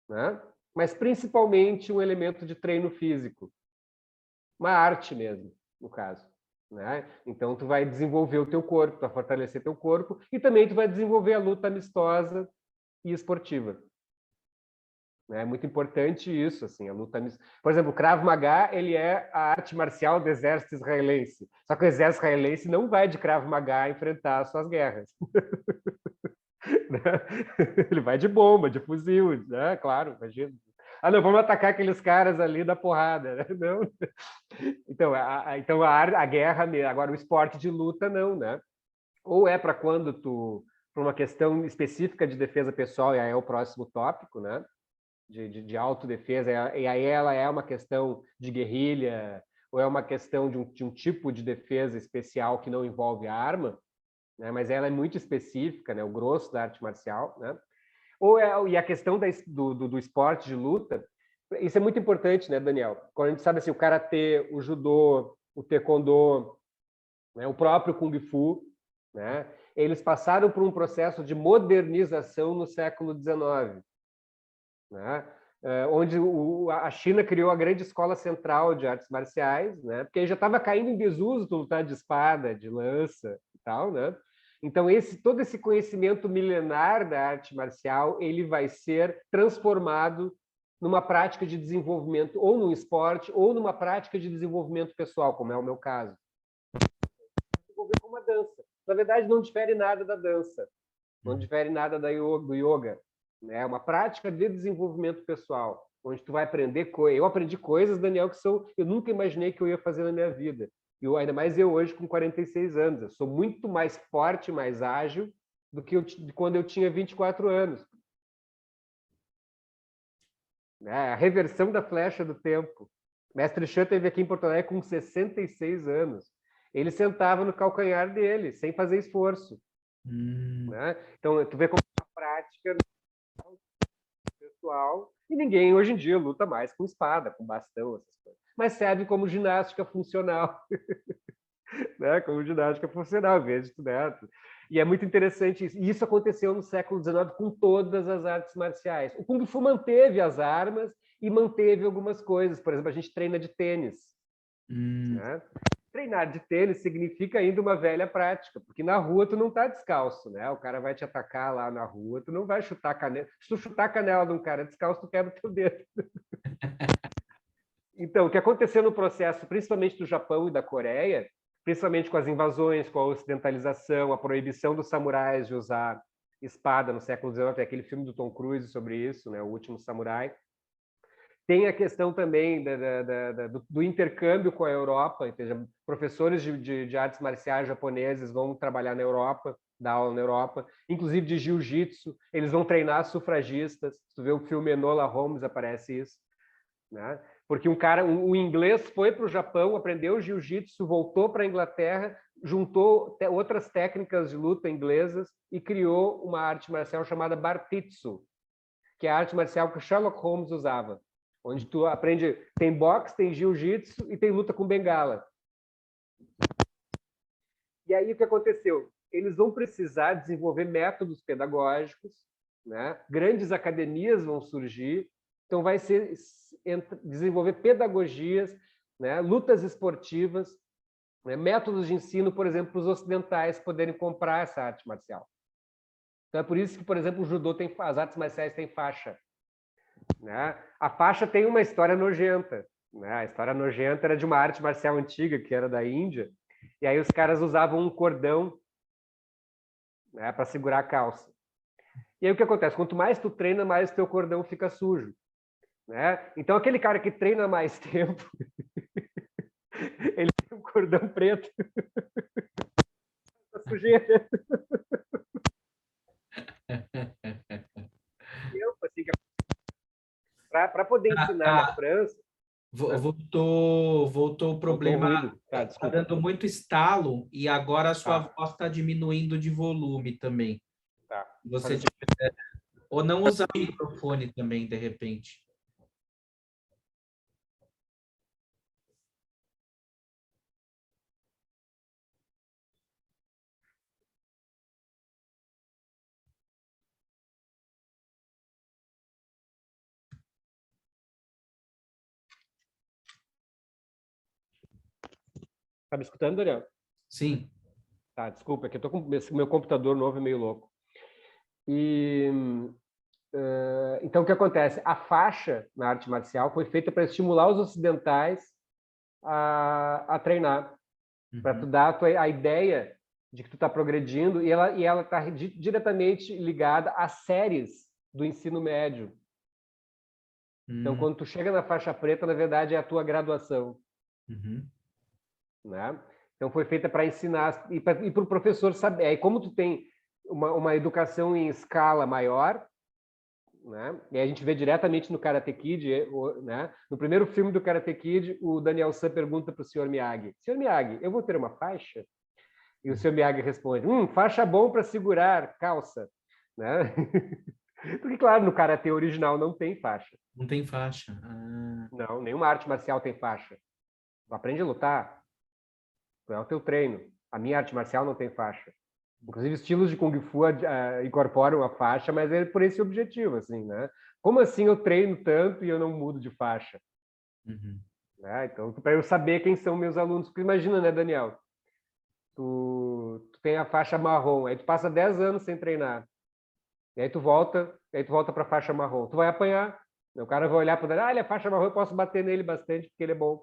[SPEAKER 2] né? Mas principalmente um elemento de treino físico, uma arte mesmo, no caso. Né? Então, tu vai desenvolver o teu corpo, tu vai fortalecer teu corpo, e também tu vai desenvolver a luta amistosa e esportiva. É muito importante isso, assim, a luta amistosa. Por exemplo, o Krav Maga, ele é a arte marcial do exército israelense. Só que o exército israelense não vai de Krav Maga enfrentar as suas guerras. Ele vai de bomba, de fuzil, né? Claro, imagina. Ah, não, vamos atacar aqueles caras ali da porrada, né? Não. Então, a guerra, agora o esporte de luta, não, né? Ou é para quando tu, para uma questão específica de defesa pessoal, e aí é o próximo tópico, né? De autodefesa, e aí ela é uma questão de guerrilha, ou é uma questão de um tipo de defesa especial que não envolve arma, né? Mas ela é muito específica, né? O grosso da arte marcial, né? E a questão do esporte de luta, isso é muito importante, né, Daniel? Quando a gente sabe assim, o karatê, o judô, o taekwondo, né, o próprio kung fu, né, eles passaram por um processo de modernização no século XIX, né, onde a China criou a grande escola central de artes marciais, né, porque já estava caindo em desuso tu lutar de espada, de lança e tal, né? Então, todo esse conhecimento milenar da arte marcial, ele vai ser transformado numa prática de desenvolvimento, ou num esporte, ou numa prática de desenvolvimento pessoal, como é o meu caso. Desenvolver como uma dança. Na verdade, não difere nada da dança, não difere nada do yoga. É uma prática de desenvolvimento pessoal, onde tu vai aprender coisas. Eu aprendi coisas, Daniel, que eu nunca imaginei que eu ia fazer na minha vida. Ainda mais eu hoje com 46 anos. Eu sou muito mais forte, mais ágil do que quando eu tinha 24 anos. A reversão da flecha do tempo. Mestre Chan esteve aqui em Porto Alegre com 66 anos. Ele sentava no calcanhar dele, sem fazer esforço. Né? Então, tu vê como é uma prática pessoal, e ninguém hoje em dia luta mais com espada, com bastão, essas coisas. Mas serve como ginástica funcional. Né? Como ginástica funcional, veja, né? E é muito interessante isso. E isso aconteceu no século XIX com todas as artes marciais. O Kung Fu manteve as armas e manteve algumas coisas. Por exemplo, a gente treina de tênis. Né? Treinar de tênis significa ainda uma velha prática, porque na rua tu não está descalço, né? O cara vai te atacar lá na rua, tu não vai chutar a canela. Se tu chutar a canela de um cara descalço, tu quebra o teu dedo. Então, o que aconteceu no processo, principalmente do Japão e da Coreia, principalmente com as invasões, com a ocidentalização, a proibição dos samurais de usar espada no século XIX, tem aquele filme do Tom Cruise sobre isso, né? O Último Samurai. Tem a questão também do intercâmbio com a Europa, ou seja, professores de artes marciais japoneses vão trabalhar na Europa, dar aula na Europa, inclusive de jiu-jitsu, eles vão treinar sufragistas. Se tu vê o filme Enola Holmes, aparece isso. Né? Porque um inglês foi para o Japão, aprendeu jiu-jitsu, voltou para a Inglaterra, juntou outras técnicas de luta inglesas e criou uma arte marcial chamada Bartitsu, que é a arte marcial que Sherlock Holmes usava, onde tu aprende, tem boxe, tem jiu-jitsu e tem luta com bengala. E aí o que aconteceu? Eles vão precisar desenvolver métodos pedagógicos, né? Grandes academias vão surgir, então vai ser desenvolver pedagogias, né? Lutas esportivas, né? Métodos de ensino, por exemplo, para os ocidentais poderem comprar essa arte marcial. Então é por isso que, por exemplo, o judô as artes marciais têm faixa. Né? A faixa tem uma história nojenta. Né? A história nojenta era de uma arte marcial antiga, que era da Índia, e aí os caras usavam um cordão, né, para segurar a calça. E aí o que acontece? Quanto mais tu treina, mais teu cordão fica sujo. Né? Então aquele cara que treina mais tempo, ele tem um cordão preto. Tá sujeira. Para poder ensinar na França...
[SPEAKER 1] Voltou o problema. Está dando muito estalo e agora a sua voz está diminuindo de volume também.
[SPEAKER 2] Tá.
[SPEAKER 1] Você ou não usar o microfone também, de repente.
[SPEAKER 2] Tá me escutando, Daniel?
[SPEAKER 1] Sim.
[SPEAKER 2] Tá, desculpa, é que eu tô com meu computador novo é meio louco. E então o que acontece? A faixa na arte marcial foi feita para estimular os ocidentais a treinar, para tu dar a ideia de que tu está progredindo, e ela está diretamente ligada às séries do ensino médio. Então, quando tu chega na faixa preta, na verdade, é a tua graduação. Né? Então, foi feita para ensinar e para o professor saber. Aí, como tu tem uma educação em escala maior, né? E a gente vê diretamente no Karate Kid, né? No primeiro filme do Karate Kid, o Daniel San pergunta para o Sr. Miyagi: Sr. Miyagi, eu vou ter uma faixa? E o Sr. Miyagi responde: faixa bom para segurar calça. Né? Porque, claro, no Karate original não tem faixa.
[SPEAKER 1] Não tem faixa. Ah.
[SPEAKER 2] Não, nenhuma arte marcial tem faixa. Tu aprende a lutar, é o teu treino. A minha arte marcial não tem faixa. Inclusive, estilos de Kung Fu incorporam a faixa, mas é por esse objetivo, assim, né? Como assim eu treino tanto e eu não mudo de faixa? Né? Então, para eu saber quem são meus alunos. Porque imagina, né, Daniel? Tu tem a faixa marrom, aí tu passa 10 anos sem treinar. E aí tu volta para a faixa marrom. Tu vai apanhar. O cara vai olhar para Daniel, ele é faixa marrom, eu posso bater nele bastante porque ele é bom.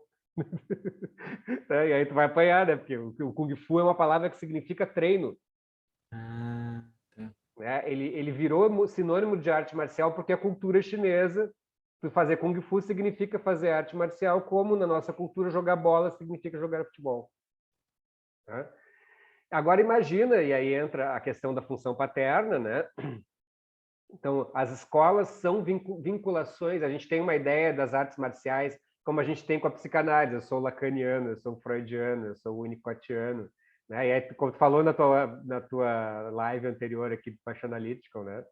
[SPEAKER 2] E aí tu vai apanhar, né? Porque o Kung Fu é uma palavra que significa treino.
[SPEAKER 1] Tá.
[SPEAKER 2] Ele virou sinônimo de arte marcial porque a cultura chinesa, fazer Kung Fu significa fazer arte marcial, como na nossa cultura jogar bola significa jogar futebol. Né? Agora imagina, e aí entra a questão da função paterna, né? Então, as escolas são vinculações, a gente tem uma ideia das artes marciais como a gente tem com a psicanálise, eu sou lacaniano, eu sou freudiano, eu sou winnicottiano, né? E aí, como tu falou na tua live anterior aqui do Paixão Analítico, né?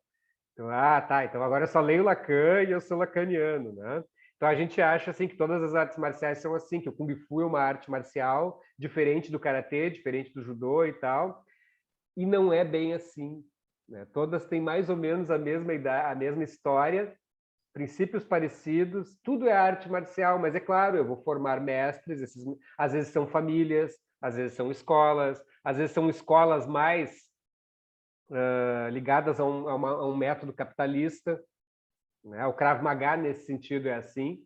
[SPEAKER 2] Então, tá, então agora eu só leio Lacan e eu sou lacaniano, né? Então a gente acha assim que todas as artes marciais são assim, que o Kung Fu é uma arte marcial diferente do Karatê, diferente do Judô e tal, e não é bem assim, né? Todas têm mais ou menos a mesma história, princípios parecidos, tudo é arte marcial, mas é claro, eu vou formar mestres, às vezes são famílias, às vezes são escolas, às vezes são escolas mais ligadas a um método capitalista, né? O Krav Maga, nesse sentido, é assim.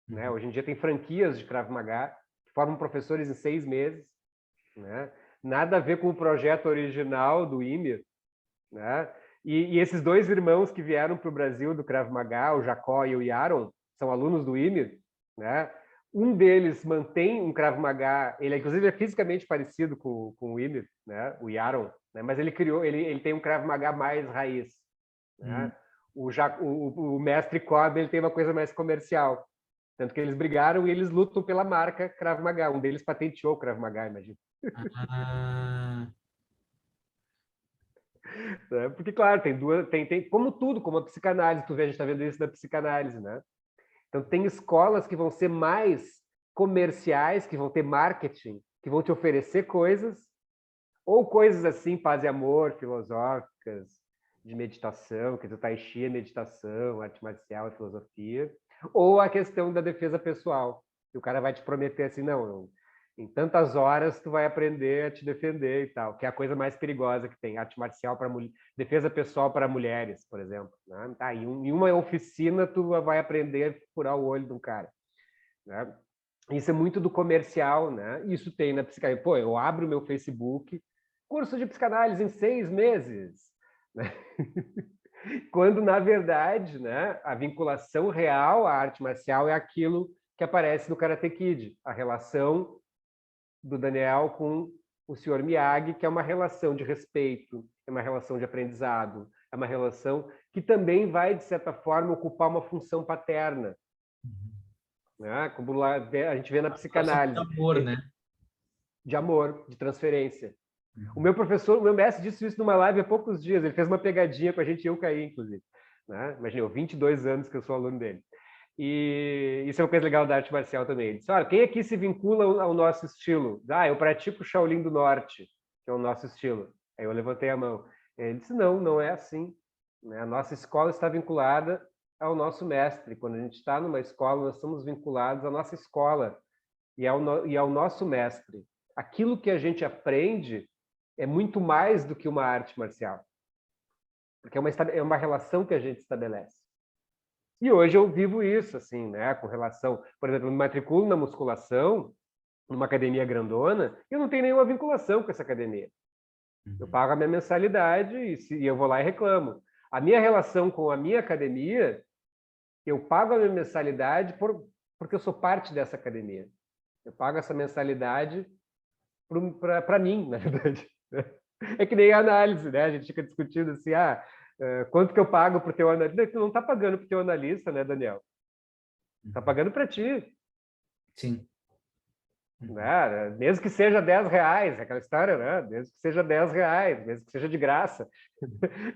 [SPEAKER 2] Né? Hoje em dia tem franquias de Krav Maga, que formam professores em 6 meses. Né? Nada a ver com o projeto original do Ymir. Né? E esses 2 irmãos que vieram para o Brasil do Krav Maga, o Jacó e o Yaron, são alunos do Ymir. Né? Um deles mantém um Krav Maga, ele inclusive é fisicamente parecido com o Ymir, né? O Yaron, né? Mas ele tem um Krav Maga mais raiz. Né? O mestre Kobe, ele tem uma coisa mais comercial. Tanto que eles brigaram e eles lutam pela marca Krav Maga. Um deles patenteou o Krav Maga, imagina. Porque, claro, tem como tudo, como a psicanálise, a gente está vendo isso da psicanálise, né? Então, tem escolas que vão ser mais comerciais, que vão ter marketing, que vão te oferecer coisas, ou coisas assim, paz e amor, filosóficas, de meditação, que o Tai Chi é meditação, arte marcial é filosofia, ou a questão da defesa pessoal, que o cara vai te prometer assim, não, em tantas horas tu vai aprender a te defender e tal, que é a coisa mais perigosa que tem, arte marcial para defesa pessoal para mulheres, por exemplo. Né? Tá, em uma oficina tu vai aprender a furar o olho de um cara. Né? Isso é muito do comercial, né? Isso tem na psicanálise. Pô, eu abro o meu Facebook, curso de psicanálise em 6 meses. Né? Quando, na verdade, né, a vinculação real à arte marcial é aquilo que aparece no Karate Kid, a relação do Daniel com o Sr. Miyagi, que é uma relação de respeito, é uma relação de aprendizado, é uma relação que também vai, de certa forma, ocupar uma função paterna. Né? Como a gente vê na psicanálise.
[SPEAKER 1] De amor, né?
[SPEAKER 2] De amor, de transferência. O meu professor, o meu mestre disse isso numa live há poucos dias, ele fez uma pegadinha com a gente e eu caí, inclusive. Né? Imagina, eu 22 anos que eu sou aluno dele. E isso é uma coisa legal da arte marcial também. Ele disse, olha, quem aqui se vincula ao nosso estilo? Eu pratico Shaolin do Norte, que é o nosso estilo. Aí eu levantei a mão. Ele disse, não é assim. A nossa escola está vinculada ao nosso mestre. Quando a gente está numa escola, nós estamos vinculados à nossa escola e ao nosso mestre. aquilo que a gente aprende é muito mais do que uma arte marcial. Porque é uma relação que a gente estabelece. E hoje eu vivo isso, assim, né? Com relação, por exemplo, eu me matriculo na musculação, numa academia grandona, e eu não tenho nenhuma vinculação com essa academia. Eu pago a minha mensalidade e eu vou lá e reclamo. A minha relação com a minha academia, eu pago a minha mensalidade porque eu sou parte dessa academia. Eu pago essa mensalidade para mim, na verdade. É que nem a análise, né? A gente fica discutindo assim, quanto que eu pago para o teu analista? Tu não está pagando para o teu analista, né, Daniel? Está pagando para ti.
[SPEAKER 1] Sim.
[SPEAKER 2] Né? Mesmo que seja R$10, aquela história, né? Mesmo que seja R$10, mesmo que seja de graça.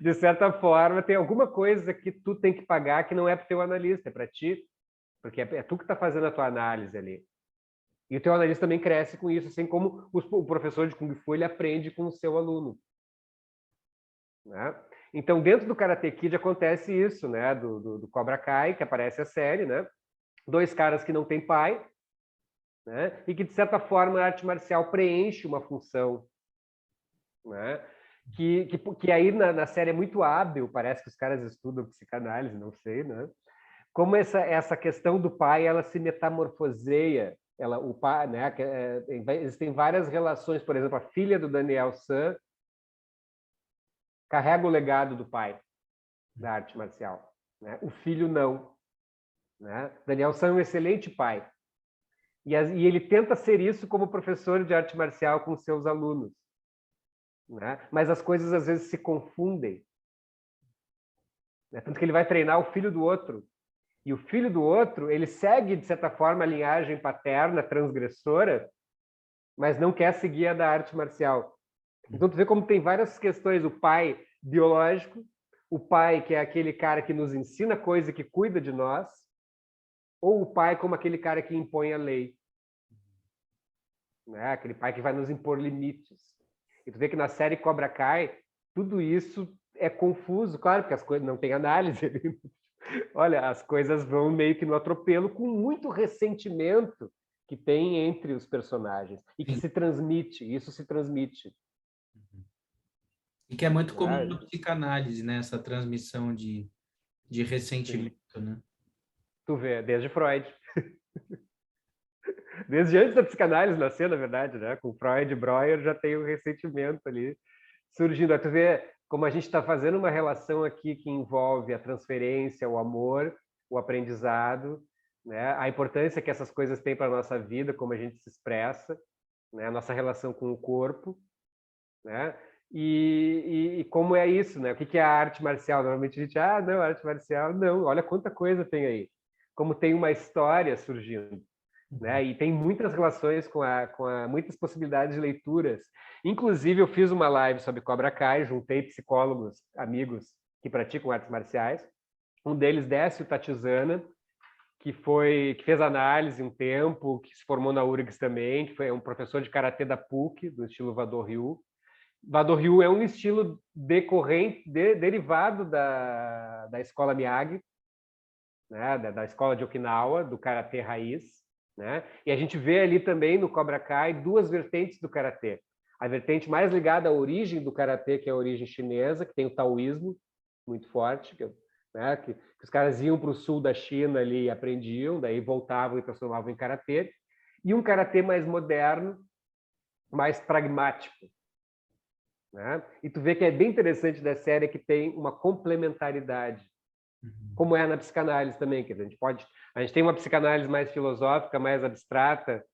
[SPEAKER 2] De certa forma, tem alguma coisa que tu tem que pagar que não é para o teu analista, é para ti, porque é tu que está fazendo a tua análise ali. E o teu analista também cresce com isso, assim como o professor de Kung Fu ele aprende com o seu aluno. Né? Então, dentro do Karate Kid acontece isso, né? Do Cobra Kai, que aparece a série, né? 2 caras que não têm pai, né? E que, de certa forma, a arte marcial preenche uma função. Né? Que aí na série é muito hábil, parece que os caras estudam psicanálise, não sei, né? Como essa questão do pai, ela se metamorfoseia. O pai, né? Existem várias relações, por exemplo, a filha do Daniel San carrega o legado do pai da arte marcial. Né? O filho não. Né? Daniel San é um excelente pai. E ele tenta ser isso como professor de arte marcial com seus alunos. Né? Mas as coisas às vezes se confundem. Né? Tanto que ele vai treinar o filho do outro. E o filho do outro, ele segue, de certa forma, a linhagem paterna, transgressora, mas não quer seguir a da arte marcial. Então, tu vê como tem várias questões. O pai biológico, o pai que é aquele cara que nos ensina coisa, que cuida de nós, ou o pai como aquele cara que impõe a lei. Né? Aquele pai que vai nos impor limites. E tu vê que na série Cobra Kai, tudo isso é confuso, claro, porque as coisas não tem análise. Olha, as coisas vão meio que no atropelo, com muito ressentimento que tem entre os personagens e que se transmite, isso se transmite.
[SPEAKER 1] E que é muito comum na psicanálise, né? Essa transmissão de ressentimento, né?
[SPEAKER 2] Tu vê, desde Freud. Desde antes da psicanálise nascer, na verdade, né? Com Freud e Breuer já tem o ressentimento ali surgindo. Tu vê como a gente está fazendo uma relação aqui que envolve a transferência, o amor, o aprendizado, né? A importância que essas coisas têm para a nossa vida, como a gente se expressa, né? A nossa relação com o corpo, né? E como é isso, né? O que é a arte marcial? Normalmente a gente, não, arte marcial, não. Olha quanta coisa tem aí. Como tem uma história surgindo. Né? E tem muitas relações com muitas possibilidades de leituras. Inclusive, eu fiz uma live sobre Cobra Kai, juntei psicólogos, amigos que praticam artes marciais. Um deles, Décio Tatizana, que fez análise um tempo, que se formou na URGS também, que foi um professor de karatê da PUC, do estilo Vado Ryu. Vado Ryu é um estilo derivado da escola Miyagi, né? Da escola de Okinawa, do karatê raiz. Né? E a gente vê ali também no Cobra Kai 2 vertentes do karatê. A vertente mais ligada à origem do karatê, que é a origem chinesa, que tem o taoísmo muito forte, né? que os caras iam para o sul da China ali e aprendiam, daí voltavam e transformavam em karatê. E um karatê mais moderno, mais pragmático. Né? E tu vê que é bem interessante da série que tem uma complementaridade, como é na psicanálise também, que a gente tem uma psicanálise mais filosófica, mais abstrata,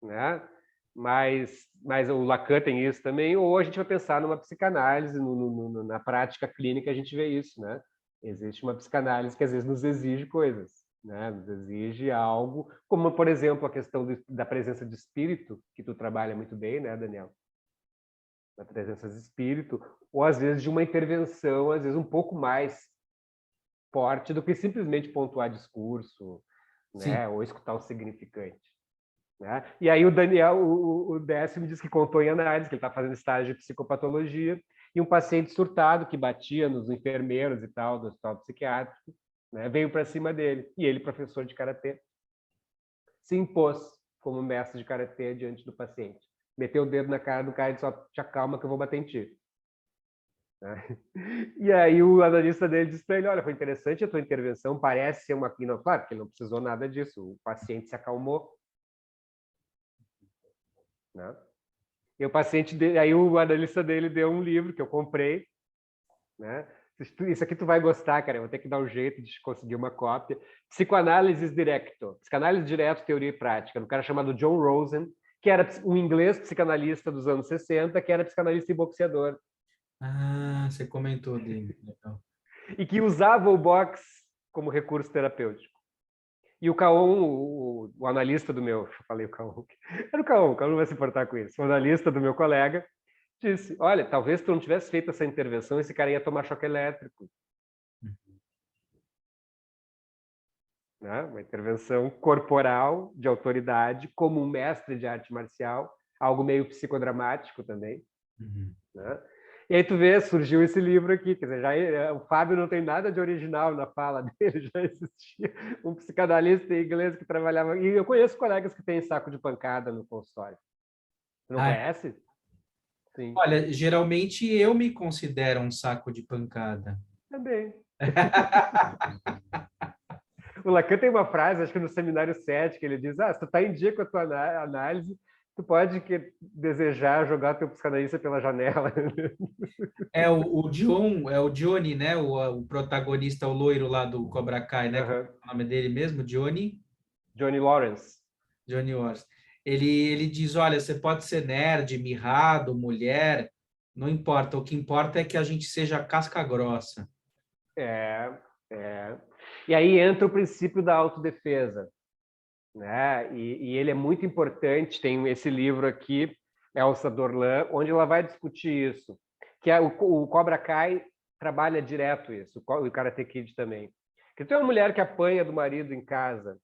[SPEAKER 2] né? Mas o Lacan tem isso também, ou a gente vai pensar numa psicanálise, na prática clínica a gente vê isso, né? Existe uma psicanálise que às vezes nos exige coisas, né? Nos exige algo, como por exemplo a questão da presença de espírito, que tu trabalha muito bem, né, Daniel? Da presença de espírito, ou às vezes de uma intervenção, às vezes um pouco mais forte do que simplesmente pontuar discurso, né? Ou escutar o significante. Né? E aí o Daniel, o Décio, me disse que contou em análise, que ele está fazendo estágio de psicopatologia, e um paciente surtado que batia nos enfermeiros e tal, do hospital psiquiátrico, né? Veio para cima dele. E ele, professor de karatê, se impôs. como mestre de karatê diante do paciente. Meteu o dedo na cara do cara e disse: te acalma que eu vou bater em ti. E aí o analista dele disse para ele: olha, foi interessante a tua intervenção, parece ser uma... Não, claro que ele não precisou nada disso, o paciente se acalmou. Né? E o paciente dele, aí o analista dele deu um livro que eu comprei, né? Isso aqui tu vai gostar, cara, eu vou ter que dar um jeito de conseguir uma cópia. Psicoanálise Directo, Psicanálise Direto, Teoria e Prática, um cara chamado John Rosen, que era um inglês psicanalista dos anos 60, que era psicanalista e boxeador.
[SPEAKER 1] Ah, você comentou dele. Legal.
[SPEAKER 2] E que usava o boxe como recurso terapêutico. E o Caon, o analista do meu... Eu falei o Caon. Era o Caon não vai se importar com isso. O analista do meu colega disse: olha, talvez tu não tivesse feito essa intervenção, esse cara ia tomar choque elétrico. Né? Uma intervenção corporal de autoridade, como um mestre de arte marcial, algo meio psicodramático também. Né? E aí tu vê, surgiu esse livro aqui, quer dizer, o Fábio não tem nada de original na fala dele, já existia um psicanalista inglês que trabalhava... E eu conheço colegas que têm saco de pancada no consultório. Você não conhece? Sim.
[SPEAKER 1] Olha, geralmente eu me considero um saco de pancada.
[SPEAKER 2] Também. O Lacan tem uma frase, acho que no Seminário 7, que ele diz: se tu está em dia com a tua análise, tu pode desejar jogar teu psicanalista pela janela.
[SPEAKER 1] É o John, é o Johnny, né? O protagonista, o loiro lá do Cobra Kai, né? Qual é o nome dele mesmo? Johnny?
[SPEAKER 2] Johnny Lawrence.
[SPEAKER 1] Johnny Lawrence. Ele diz: olha, você pode ser nerd, mirrado, mulher, não importa. O que importa é que a gente seja casca grossa.
[SPEAKER 2] E aí entra o princípio da autodefesa. Né? E ele é muito importante. Tem esse livro aqui, Elsa Dorlan, onde ela vai discutir isso. Que é o Cobra Kai trabalha direto isso, o Karate Kid também. Que tu é uma mulher que apanha do marido em casa,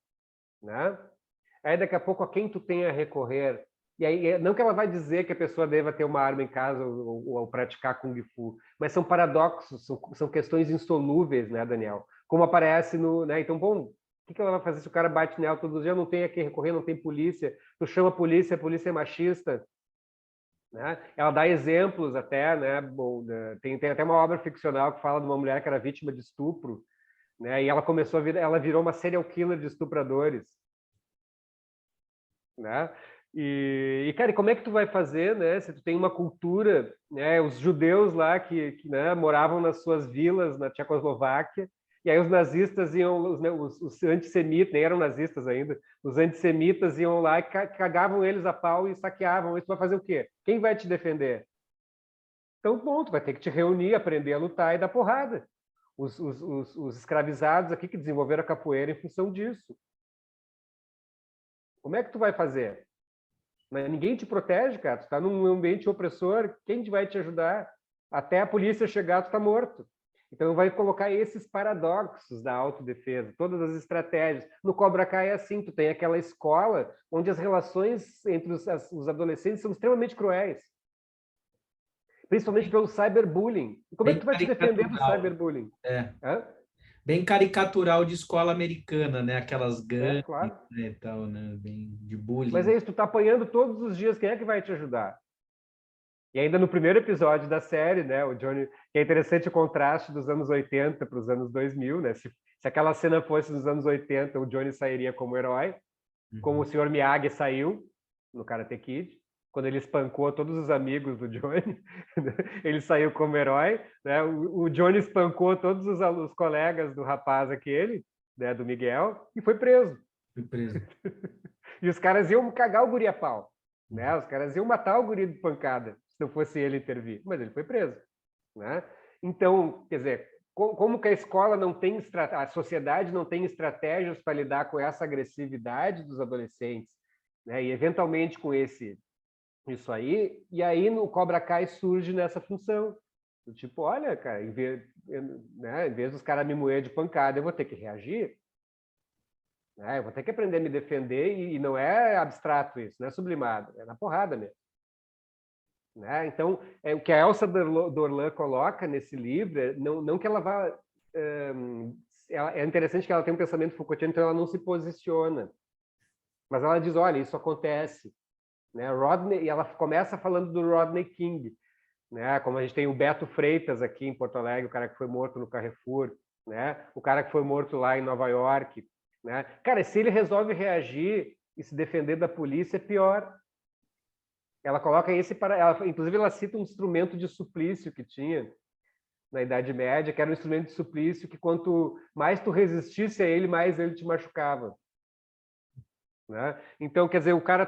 [SPEAKER 2] né? Aí daqui a pouco a quem tu tem a recorrer. E aí, não que ela vai dizer que a pessoa deva ter uma arma em casa ou praticar Kung Fu, mas são paradoxos, são questões insolúveis, né, Daniel? Como aparece no... Né? Então, bom, o que ela vai fazer se o cara bate nela todos os dias? Não tem a quem recorrer, não tem polícia. Tu chama a polícia é machista. Né? Ela dá exemplos até, né? Tem até uma obra ficcional que fala de uma mulher que era vítima de estupro, né? E ela começou ela virou uma serial killer de estupradores. Né? Cara, como é que tu vai fazer, né? Se tu tem uma cultura, né? Os judeus lá que né, moravam nas suas vilas na Tchecoslováquia, e aí os nazistas iam, os antissemitas, nem eram nazistas ainda, os antissemitas iam lá e cagavam eles a pau e saqueavam. E tu vai fazer o quê? Quem vai te defender? Então, bom, tu vai ter que te reunir, aprender a lutar e dar porrada. Os escravizados aqui que desenvolveram a capoeira em função disso. Como é que tu vai fazer? Mas ninguém te protege, cara. Tu está num ambiente opressor, quem vai te ajudar? Até a polícia chegar, tu está morto. Então, vai colocar esses paradoxos da autodefesa, todas as estratégias. No Cobra Kai é assim, tu tem aquela escola onde as relações entre os adolescentes são extremamente cruéis. Principalmente pelo cyberbullying. E como é que tu vai te defender do cyberbullying?
[SPEAKER 1] Bem caricatural de escola americana, né? Aquelas gangues,
[SPEAKER 2] claro.
[SPEAKER 1] Né, e tal, né? Bem de bullying.
[SPEAKER 2] Mas é isso, tu tá apanhando todos os dias, quem é que vai te ajudar? E ainda no primeiro episódio da série, né, o Johnny, que é interessante o contraste dos anos 80 para os anos 2000, né? Se aquela cena fosse nos anos 80, o Johnny sairia como herói, como o Sr. Miyagi saiu no Karate Kid, quando ele espancou todos os amigos do Johnny, ele saiu como herói, né? O Johnny espancou todos os colegas do rapaz aquele, né, do Miguel, e foi preso.
[SPEAKER 1] Foi preso.
[SPEAKER 2] E os caras iam cagar o guri a pau, né? Os caras iam matar o guri de pancada, se não fosse ele intervir. Mas ele foi preso, né? Então, quer dizer, como que a escola não tem a sociedade não tem estratégias para lidar com essa agressividade dos adolescentes, né? E eventualmente com isso aí, e aí no Cobra Kai surge nessa função. Tipo, olha, cara, em vez dos caras me moer de pancada, eu vou ter que reagir. Eu vou ter que aprender a me defender, e não é abstrato isso, não é sublimado, é na porrada mesmo. Né? Então, o que a Elsa Dorlan coloca nesse livro, não que ela vá... É interessante que ela tem um pensamento Foucaultiano, então ela não se posiciona. Mas ela diz, olha, isso acontece, né? Rodney, e ela começa falando do Rodney King, né? Como a gente tem o Beto Freitas aqui em Porto Alegre, o cara que foi morto no Carrefour, né? O cara que foi morto lá em Nova York, né? Cara, se ele resolve reagir e se defender da polícia, é pior. Ela coloca esse para, ela, inclusive ela cita um instrumento de suplício que tinha na Idade Média, que era um instrumento de suplício que quanto mais tu resistisse a ele, mais ele te machucava. Né? Então, quer dizer, o cara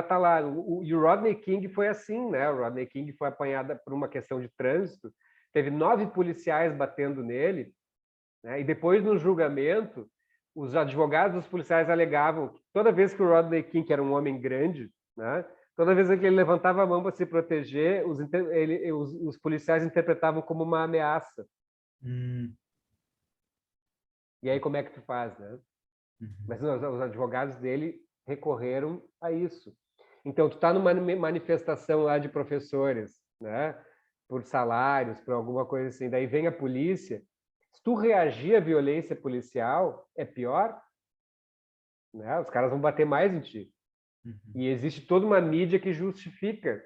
[SPEAKER 2] tá lá. E o Rodney King foi assim, né? O Rodney King foi apanhado por uma questão de trânsito, teve 9 policiais batendo nele, né? E depois, no julgamento, os advogados dos policiais alegavam que toda vez que o Rodney King, que era um homem grande, né? Toda vez que ele levantava a mão para se proteger, os policiais interpretavam como uma ameaça. E aí, como é que tu faz, né? Mas os advogados dele recorreram a isso. Então, tu está numa manifestação lá de professores, né? Por salários, por alguma coisa assim. Daí vem a polícia. Se tu reagir à violência policial, é pior, né? Os caras vão bater mais em ti. E existe toda uma mídia que justifica,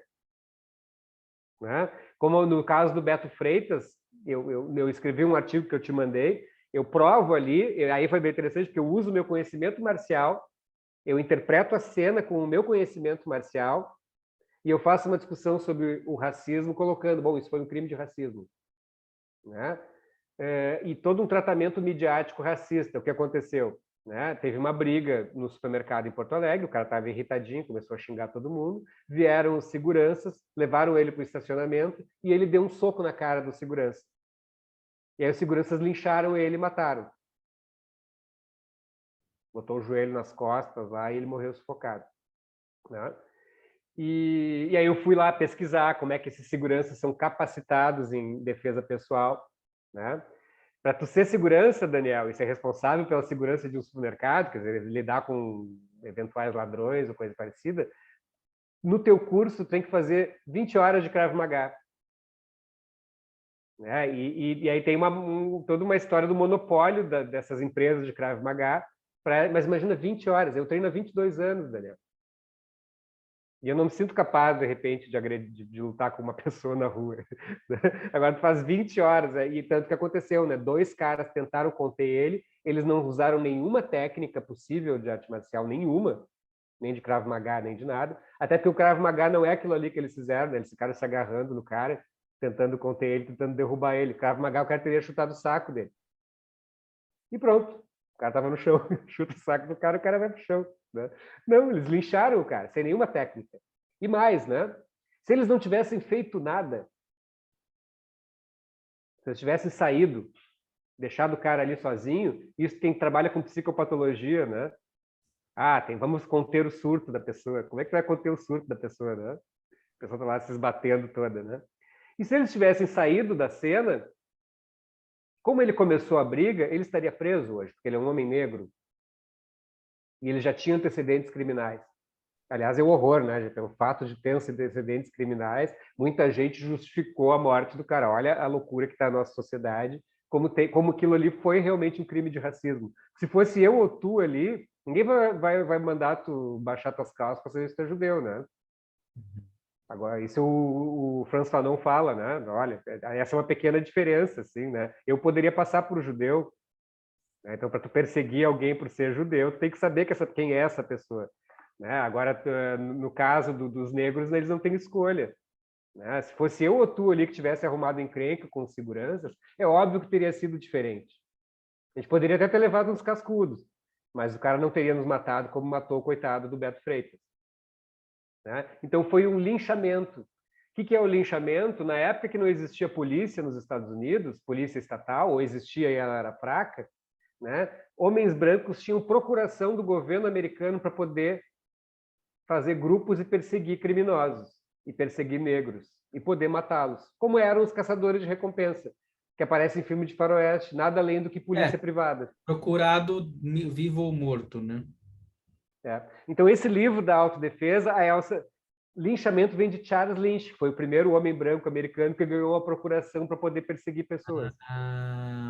[SPEAKER 2] né? Como no caso do Beto Freitas, eu escrevi um artigo que eu te mandei, eu provo ali, aí foi bem interessante, porque eu uso o meu conhecimento marcial, eu interpreto a cena com o meu conhecimento marcial, e eu faço uma discussão sobre o racismo, colocando, bom, isso foi um crime de racismo. Né? E todo um tratamento midiático racista. O que aconteceu? Né? Teve uma briga no supermercado em Porto Alegre, o cara estava irritadinho, começou a xingar todo mundo, vieram os seguranças, levaram ele para o estacionamento, e ele deu um soco na cara do segurança. E aí os seguranças lincharam ele e mataram. Botou o joelho nas costas lá e ele morreu sufocado. Né? E aí eu fui lá pesquisar como é que esses seguranças são capacitados em defesa pessoal. Né? Para tu ser segurança, Daniel, e ser responsável pela segurança de um supermercado, quer dizer, lidar com eventuais ladrões ou coisa parecida, no teu curso tu tem que fazer 20 horas de Krav Maga. Né? E aí tem toda uma história do monopólio dessas empresas de Krav Maga, mas imagina 20 horas, eu treino há 22 anos, Daniel. E eu não me sinto capaz, de repente, de lutar com uma pessoa na rua. Agora, tu faz 20 horas, e tanto que aconteceu, né? 2 caras tentaram conter ele, eles não usaram nenhuma técnica possível de arte marcial, nenhuma, nem de Krav Maga, nem de nada. Até porque o Krav Maga não é aquilo ali que eles fizeram, né? Eles ficaram se agarrando no cara, tentando conter ele, tentando derrubar ele. Krav Maga, o cara teria chutado o saco dele. E pronto. O cara tava no chão, chuta o saco do cara, o cara vai pro chão. Né? Não, eles lincharam o cara, sem nenhuma técnica. E mais, né? Se eles não tivessem feito nada, se eles tivessem saído, deixado o cara ali sozinho, isso quem trabalha com psicopatologia, né? Vamos conter o surto da pessoa. Como é que vai conter o surto da pessoa, né? A pessoa tá lá se esbatendo toda, né? E se eles tivessem saído da cena, como ele começou a briga, ele estaria preso hoje, porque ele é um homem negro. E ele já tinha antecedentes criminais. Aliás, é um horror, né? Pelo fato de ter antecedentes criminais, muita gente justificou a morte do cara. Olha a loucura que está a nossa sociedade, como aquilo ali foi realmente um crime de racismo. Se fosse eu ou tu ali, ninguém vai mandar tu baixar tuas calças para saber se tu é judeu, né? Agora, isso o Franz Fanon fala, né? Olha, essa é uma pequena diferença, assim, né? Eu poderia passar por judeu, né? Então, para tu perseguir alguém por ser judeu, tu tem que saber quem é essa pessoa. Né? Agora, no caso dos negros, eles não têm escolha. Né? Se fosse eu ou tu ali que tivesse arrumado encrenca com seguranças, é óbvio que teria sido diferente. A gente poderia até ter levado uns cascudos, mas o cara não teria nos matado como matou o coitado do Beto Freitas. Né? Então foi um linchamento. O que é o linchamento? Na época que não existia polícia nos Estados Unidos, polícia estatal, ou existia e ela era fraca, né? Homens brancos tinham procuração do governo americano para poder fazer grupos e perseguir criminosos, e perseguir negros, e poder matá-los, como eram os caçadores de recompensa, que aparecem em filme de faroeste, nada além do que polícia privada.
[SPEAKER 1] Procurado vivo ou morto, né?
[SPEAKER 2] Então, esse livro da autodefesa, a Elsa, linchamento vem de Charles Lynch, que foi o primeiro homem branco americano que ganhou a procuração para poder perseguir pessoas.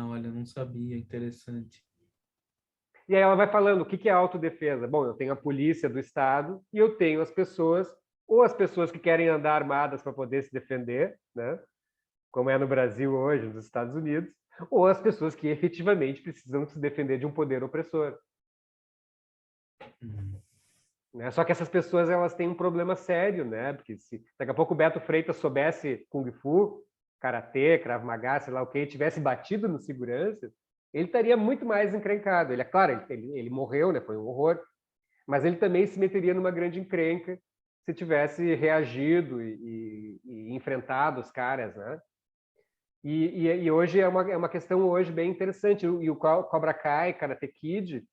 [SPEAKER 1] Olha, não sabia, interessante.
[SPEAKER 2] E aí ela vai falando, o que é autodefesa? Bom, eu tenho a polícia do Estado e eu tenho as pessoas, ou as pessoas que querem andar armadas para poder se defender, né? Como é no Brasil hoje, nos Estados Unidos, ou as pessoas que efetivamente precisam se defender de um poder opressor. Né? Só que essas pessoas elas têm um problema sério, né? Porque se daqui a pouco o Beto Freitas soubesse Kung Fu, Karatê, Krav Maga, sei lá o que, e tivesse batido no segurança, ele estaria muito mais encrencado. Ele, é claro, ele morreu, né? Foi um horror, mas ele também se meteria numa grande encrenca se tivesse reagido e enfrentado os caras, né? E hoje é uma questão hoje bem interessante. E o Cobra Kai, Karate Kid,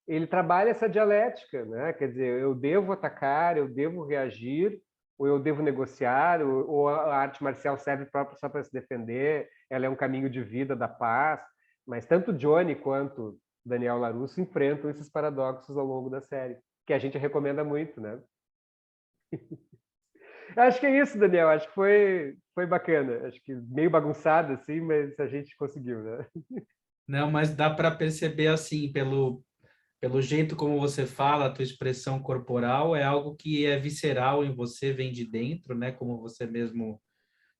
[SPEAKER 2] ele trabalha essa dialética, né? Quer dizer, eu devo atacar, eu devo reagir, ou eu devo negociar, ou a arte marcial serve só para se defender, ela é um caminho de vida da paz. Mas tanto Johnny quanto Daniel LaRusso enfrentam esses paradoxos ao longo da série, que a gente recomenda muito, né? Acho que é isso, Daniel. Acho que foi bacana. Acho que meio bagunçado, assim, mas a gente conseguiu, né?
[SPEAKER 1] Não, mas dá para perceber assim, pelo jeito como você fala, a tua expressão corporal é algo que é visceral em você, vem de dentro, né? Como você mesmo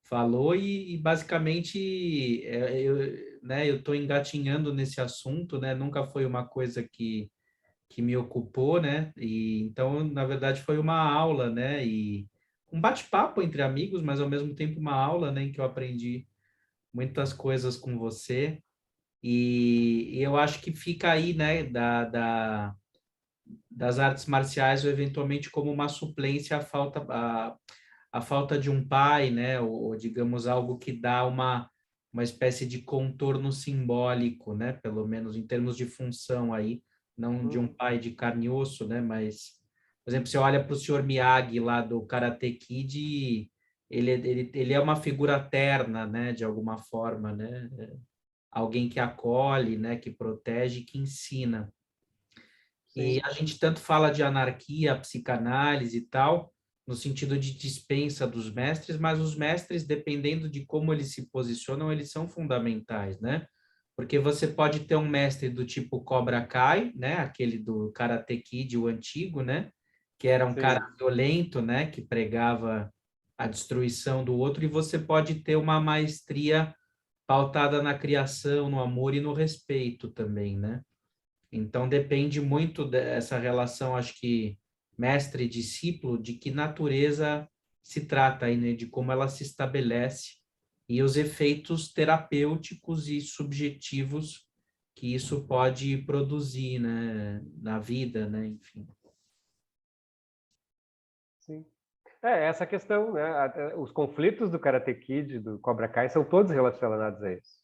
[SPEAKER 1] falou, e basicamente eu estou engatinhando nesse assunto, né? Nunca foi uma coisa que me ocupou, né? E então, na verdade, foi uma aula, né? E um bate-papo entre amigos, mas ao mesmo tempo uma aula, né? Em que eu aprendi muitas coisas com você. E eu acho que fica aí, né? Das artes marciais, ou eventualmente como uma suplência à falta de um pai, né? Ou digamos algo que dá uma espécie de contorno simbólico, né? Pelo menos em termos de função aí, não de um pai de carne e osso, né? Mas, por exemplo, você olha para o Sr. Miyagi lá do Karate Kid, ele é uma figura terna, né? De alguma forma, né? Alguém que acolhe, né? Que protege, que ensina. E
[SPEAKER 2] Sim.
[SPEAKER 1] a gente tanto fala de anarquia, psicanálise e tal, no sentido de dispensa dos mestres, mas os mestres, dependendo de como eles se posicionam, eles são fundamentais, né? Porque você pode ter um mestre do tipo Cobra Kai, né? Aquele do Karate Kid, o antigo, né? Que era um cara
[SPEAKER 2] Sim.
[SPEAKER 1] violento, né? Que pregava a destruição do outro, e você pode ter uma maestria pautada na criação, no amor e no respeito também, né? Então, depende muito dessa relação, acho que mestre e discípulo, de que natureza se trata aí, né? De como ela se estabelece e os efeitos terapêuticos e subjetivos que isso pode produzir, né? Na vida, né? Enfim.
[SPEAKER 2] Sim. Essa questão, né? Os conflitos do Karate Kid, do Cobra Kai, são todos relacionados a isso.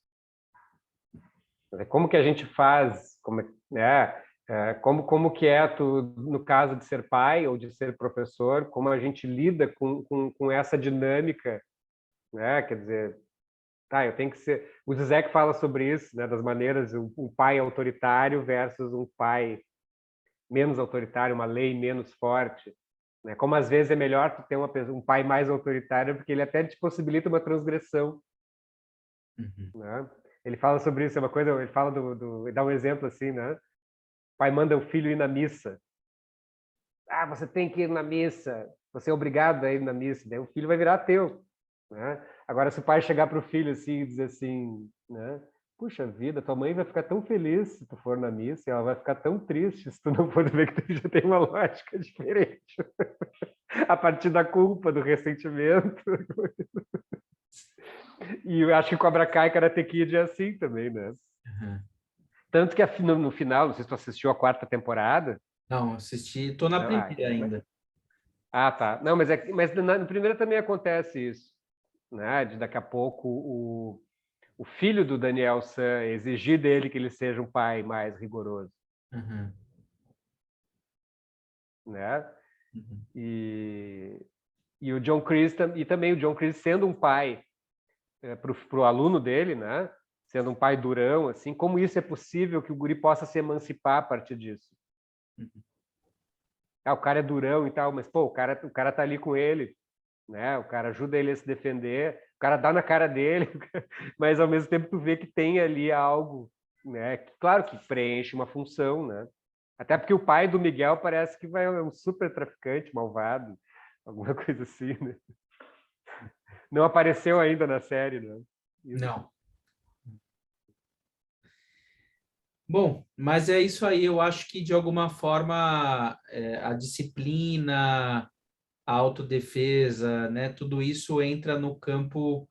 [SPEAKER 2] Como que a gente faz, como que é tu, no caso de ser pai ou de ser professor, como a gente lida com essa dinâmica, né? Quer dizer, tá, eu tenho que ser... O Zizek fala sobre isso, né? Das maneiras, um pai autoritário versus um pai menos autoritário, uma lei menos forte. Né? Como às vezes é melhor tu ter um pai mais autoritário, porque ele até te possibilita uma transgressão.
[SPEAKER 1] Uhum.
[SPEAKER 2] Né? Ele fala sobre isso, é uma coisa, ele fala dá um exemplo assim, né? O pai manda o filho ir na missa. Ah, você tem que ir na missa, você é obrigado a ir na missa, daí o filho vai virar ateu. Né? Agora, se o pai chegar para o filho assim e dizer assim, né? Puxa vida, tua mãe vai ficar tão feliz se tu for na missa, e ela vai ficar tão triste se tu não for, ver que tu já tem uma lógica diferente. A partir da culpa, do ressentimento. E eu acho que Cobra Kai e Karate Kid é assim também, né?
[SPEAKER 1] Uhum.
[SPEAKER 2] Tanto que no final, não sei se tu assistiu a quarta temporada.
[SPEAKER 1] Não, assisti, tô na
[SPEAKER 2] Não,
[SPEAKER 1] primeira ainda.
[SPEAKER 2] tá. Não, mas na primeira também acontece isso, né? De daqui a pouco o filho do Daniel San exigir dele que ele seja um pai mais rigoroso,
[SPEAKER 1] Uhum.
[SPEAKER 2] né?
[SPEAKER 1] Uhum.
[SPEAKER 2] E o John Chris e também o John Chris sendo um pai para o aluno dele, né? Sendo um pai durão, assim, como isso é possível que o guri possa se emancipar a partir disso?
[SPEAKER 1] Uhum.
[SPEAKER 2] Ah, o cara é durão e tal, mas pô, o cara tá ali com ele, né? O cara ajuda ele a se defender, o cara dá na cara dele, mas ao mesmo tempo tu vê que tem ali algo, né? Claro que preenche uma função, né? Até porque o pai do Miguel parece que vai um super traficante malvado, alguma coisa assim, né? Não apareceu ainda na série, né? Isso.
[SPEAKER 1] Não. Bom, mas é isso aí. Eu acho que, de alguma forma, a disciplina, a autodefesa, né, tudo isso entra no campo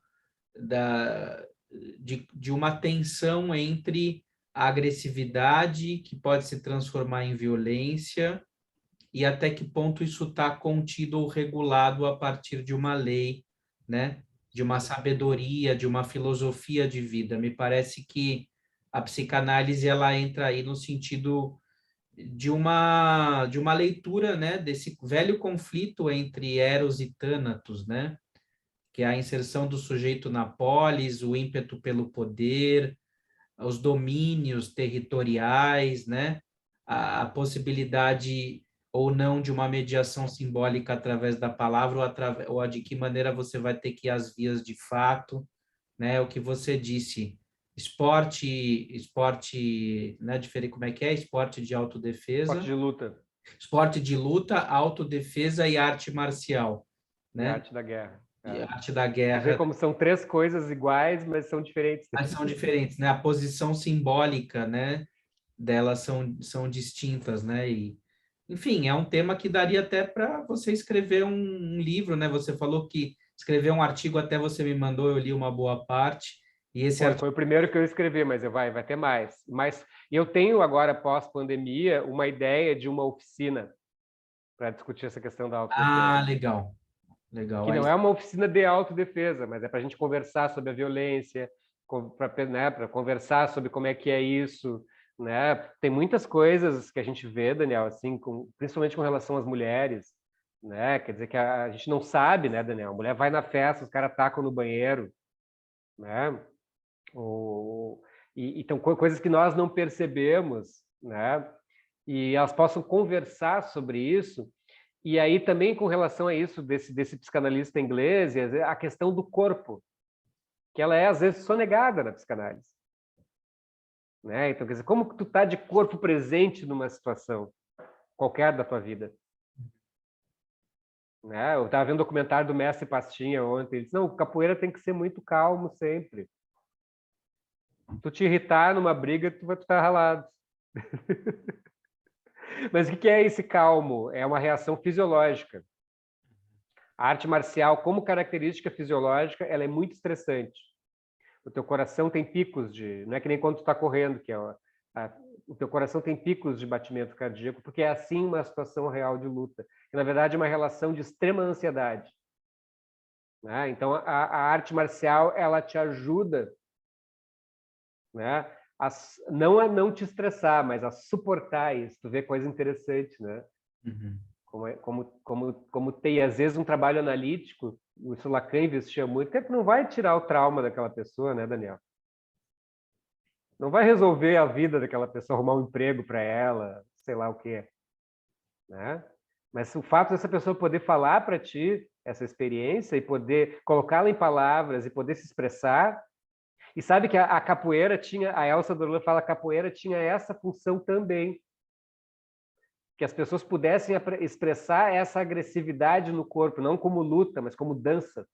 [SPEAKER 1] de uma tensão entre a agressividade, que pode se transformar em violência, e até que ponto isso está contido ou regulado a partir de uma lei, né? De uma sabedoria, de uma filosofia de vida. Me parece que a psicanálise ela entra aí no sentido de uma leitura, né, desse velho conflito entre Eros e Thanatos, né? Que é a inserção do sujeito na polis, o ímpeto pelo poder, os domínios territoriais, né? A possibilidade ou não de uma mediação simbólica através da palavra ou de que maneira você vai ter que ir às vias de fato, né? O que você disse, esporte, né? Diferente como é que é? Esporte de
[SPEAKER 2] Esporte
[SPEAKER 1] autodefesa,
[SPEAKER 2] de luta
[SPEAKER 1] esporte de luta, autodefesa e arte marcial,
[SPEAKER 2] e
[SPEAKER 1] né?
[SPEAKER 2] arte da guerra.
[SPEAKER 1] E
[SPEAKER 2] É.
[SPEAKER 1] arte da
[SPEAKER 2] Tu vê
[SPEAKER 1] guerra,
[SPEAKER 2] como são três coisas iguais, mas são diferentes.
[SPEAKER 1] mas são diferentes, né? A posição simbólica, né? Delas são distintas, né? E, enfim, é um tema que daria até para você escrever um livro, né? Você falou que escreveu um artigo, até você me mandou, eu li uma boa parte, e esse
[SPEAKER 2] Foi,
[SPEAKER 1] artigo...
[SPEAKER 2] foi o primeiro que eu escrevi, mas vai ter mais. Mas eu tenho agora, pós-pandemia, uma ideia de uma oficina para discutir essa questão da autodefesa.
[SPEAKER 1] Ah, legal, legal.
[SPEAKER 2] Que
[SPEAKER 1] Aí,
[SPEAKER 2] não é uma oficina de autodefesa, mas é para a gente conversar sobre a violência, para conversar sobre como é que é isso, né? Tem muitas coisas que a gente vê, Daniel, assim, principalmente com relação às mulheres, né? Quer dizer que a gente não sabe, né, Daniel? A mulher vai na festa, os caras tacam no banheiro, né? Então, coisas que nós não percebemos, né? E elas possam conversar sobre isso. E aí também com relação a isso desse psicanalista inglês, a questão do corpo, que ela é às vezes sonegada na psicanálise, né? Então, quer dizer, como que tu tá de corpo presente numa situação qualquer da tua vida, né? Eu estava vendo um documentário do Mestre Pastinha ontem, ele disse: "Não, capoeira tem que ser muito calmo sempre. Tu te irritar numa briga, tu vai estar ralado." Mas o que é esse calmo? É uma reação fisiológica. A arte marcial, como característica fisiológica, ela é muito estressante. O teu coração tem picos de... Não é que nem quando tu está correndo, que é o teu coração tem picos de batimento cardíaco, porque é assim uma situação real de luta. Que, na verdade, é uma relação de extrema ansiedade. Né? Então, a arte marcial, ela te ajuda, né? Não a não te estressar, mas a suportar isso. Tu vê coisa interessante, né?
[SPEAKER 1] uhum.
[SPEAKER 2] Como tem, às vezes, um trabalho analítico, o Lacan investia muito, que não vai tirar o trauma daquela pessoa, né, Daniel? Não vai resolver a vida daquela pessoa, arrumar um emprego para ela, sei lá o quê, né? Mas o fato dessa pessoa poder falar para ti essa experiência e poder colocá-la em palavras e poder se expressar. E sabe que a capoeira tinha, a Elsa Dorlan fala, a capoeira tinha essa função também, que as pessoas pudessem expressar essa agressividade no corpo, não como luta, mas como dança.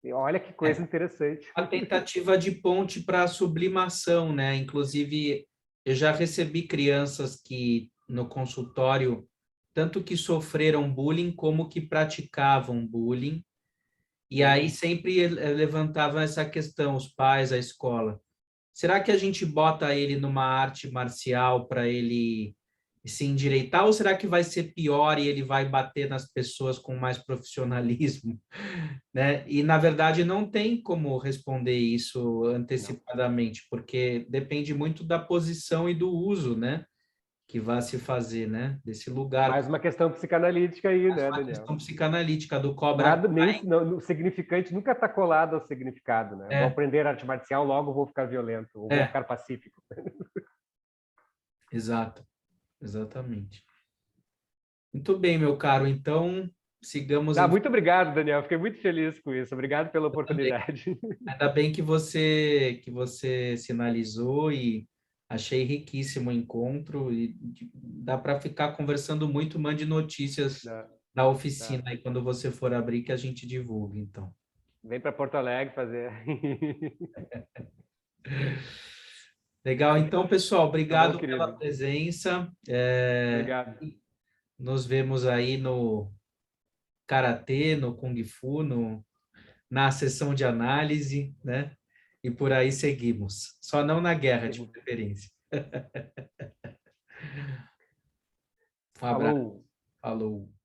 [SPEAKER 2] E olha que coisa interessante.
[SPEAKER 1] Uma tentativa de ponte para a sublimação, né? Inclusive, eu já recebi crianças que no consultório, tanto que sofreram bullying como que praticavam bullying, e aí sempre levantavam essa questão, os pais, a escola. Será que a gente bota ele numa arte marcial para ele se endireitar, ou será que vai ser pior e ele vai bater nas pessoas com mais profissionalismo? Né? E, na verdade, não tem como responder isso antecipadamente, porque depende muito da posição e do uso, né? Que vai se fazer, né? Desse lugar.
[SPEAKER 2] Mais uma questão psicanalítica aí,
[SPEAKER 1] Mais
[SPEAKER 2] né,
[SPEAKER 1] uma
[SPEAKER 2] Daniel?
[SPEAKER 1] questão psicanalítica do cobra.
[SPEAKER 2] Nada, nem o significante nunca está colado ao significado, né? Vou
[SPEAKER 1] É,
[SPEAKER 2] aprender arte marcial, logo vou ficar violento, ou vou
[SPEAKER 1] é,
[SPEAKER 2] ficar pacífico.
[SPEAKER 1] exato, exatamente. Muito bem, meu caro. Então, sigamos
[SPEAKER 2] Muito obrigado, Daniel. Fiquei muito feliz com isso. Obrigado pela oportunidade.
[SPEAKER 1] Ainda bem que você sinalizou e achei riquíssimo o encontro e dá para ficar conversando muito. Mande notícias
[SPEAKER 2] Tá,
[SPEAKER 1] da
[SPEAKER 2] tá.
[SPEAKER 1] oficina aí quando você for abrir que a gente divulga, então.
[SPEAKER 2] Vem para Porto Alegre fazer.
[SPEAKER 1] Legal, então, pessoal,
[SPEAKER 2] Tá bom,
[SPEAKER 1] obrigado pela
[SPEAKER 2] querido.
[SPEAKER 1] presença.
[SPEAKER 2] Obrigado.
[SPEAKER 1] Nos vemos aí no Karatê, no Kung Fu, na sessão de análise, né? E por aí seguimos. Só não na guerra, de preferência. Um abraço.
[SPEAKER 2] Falou.
[SPEAKER 1] Falou.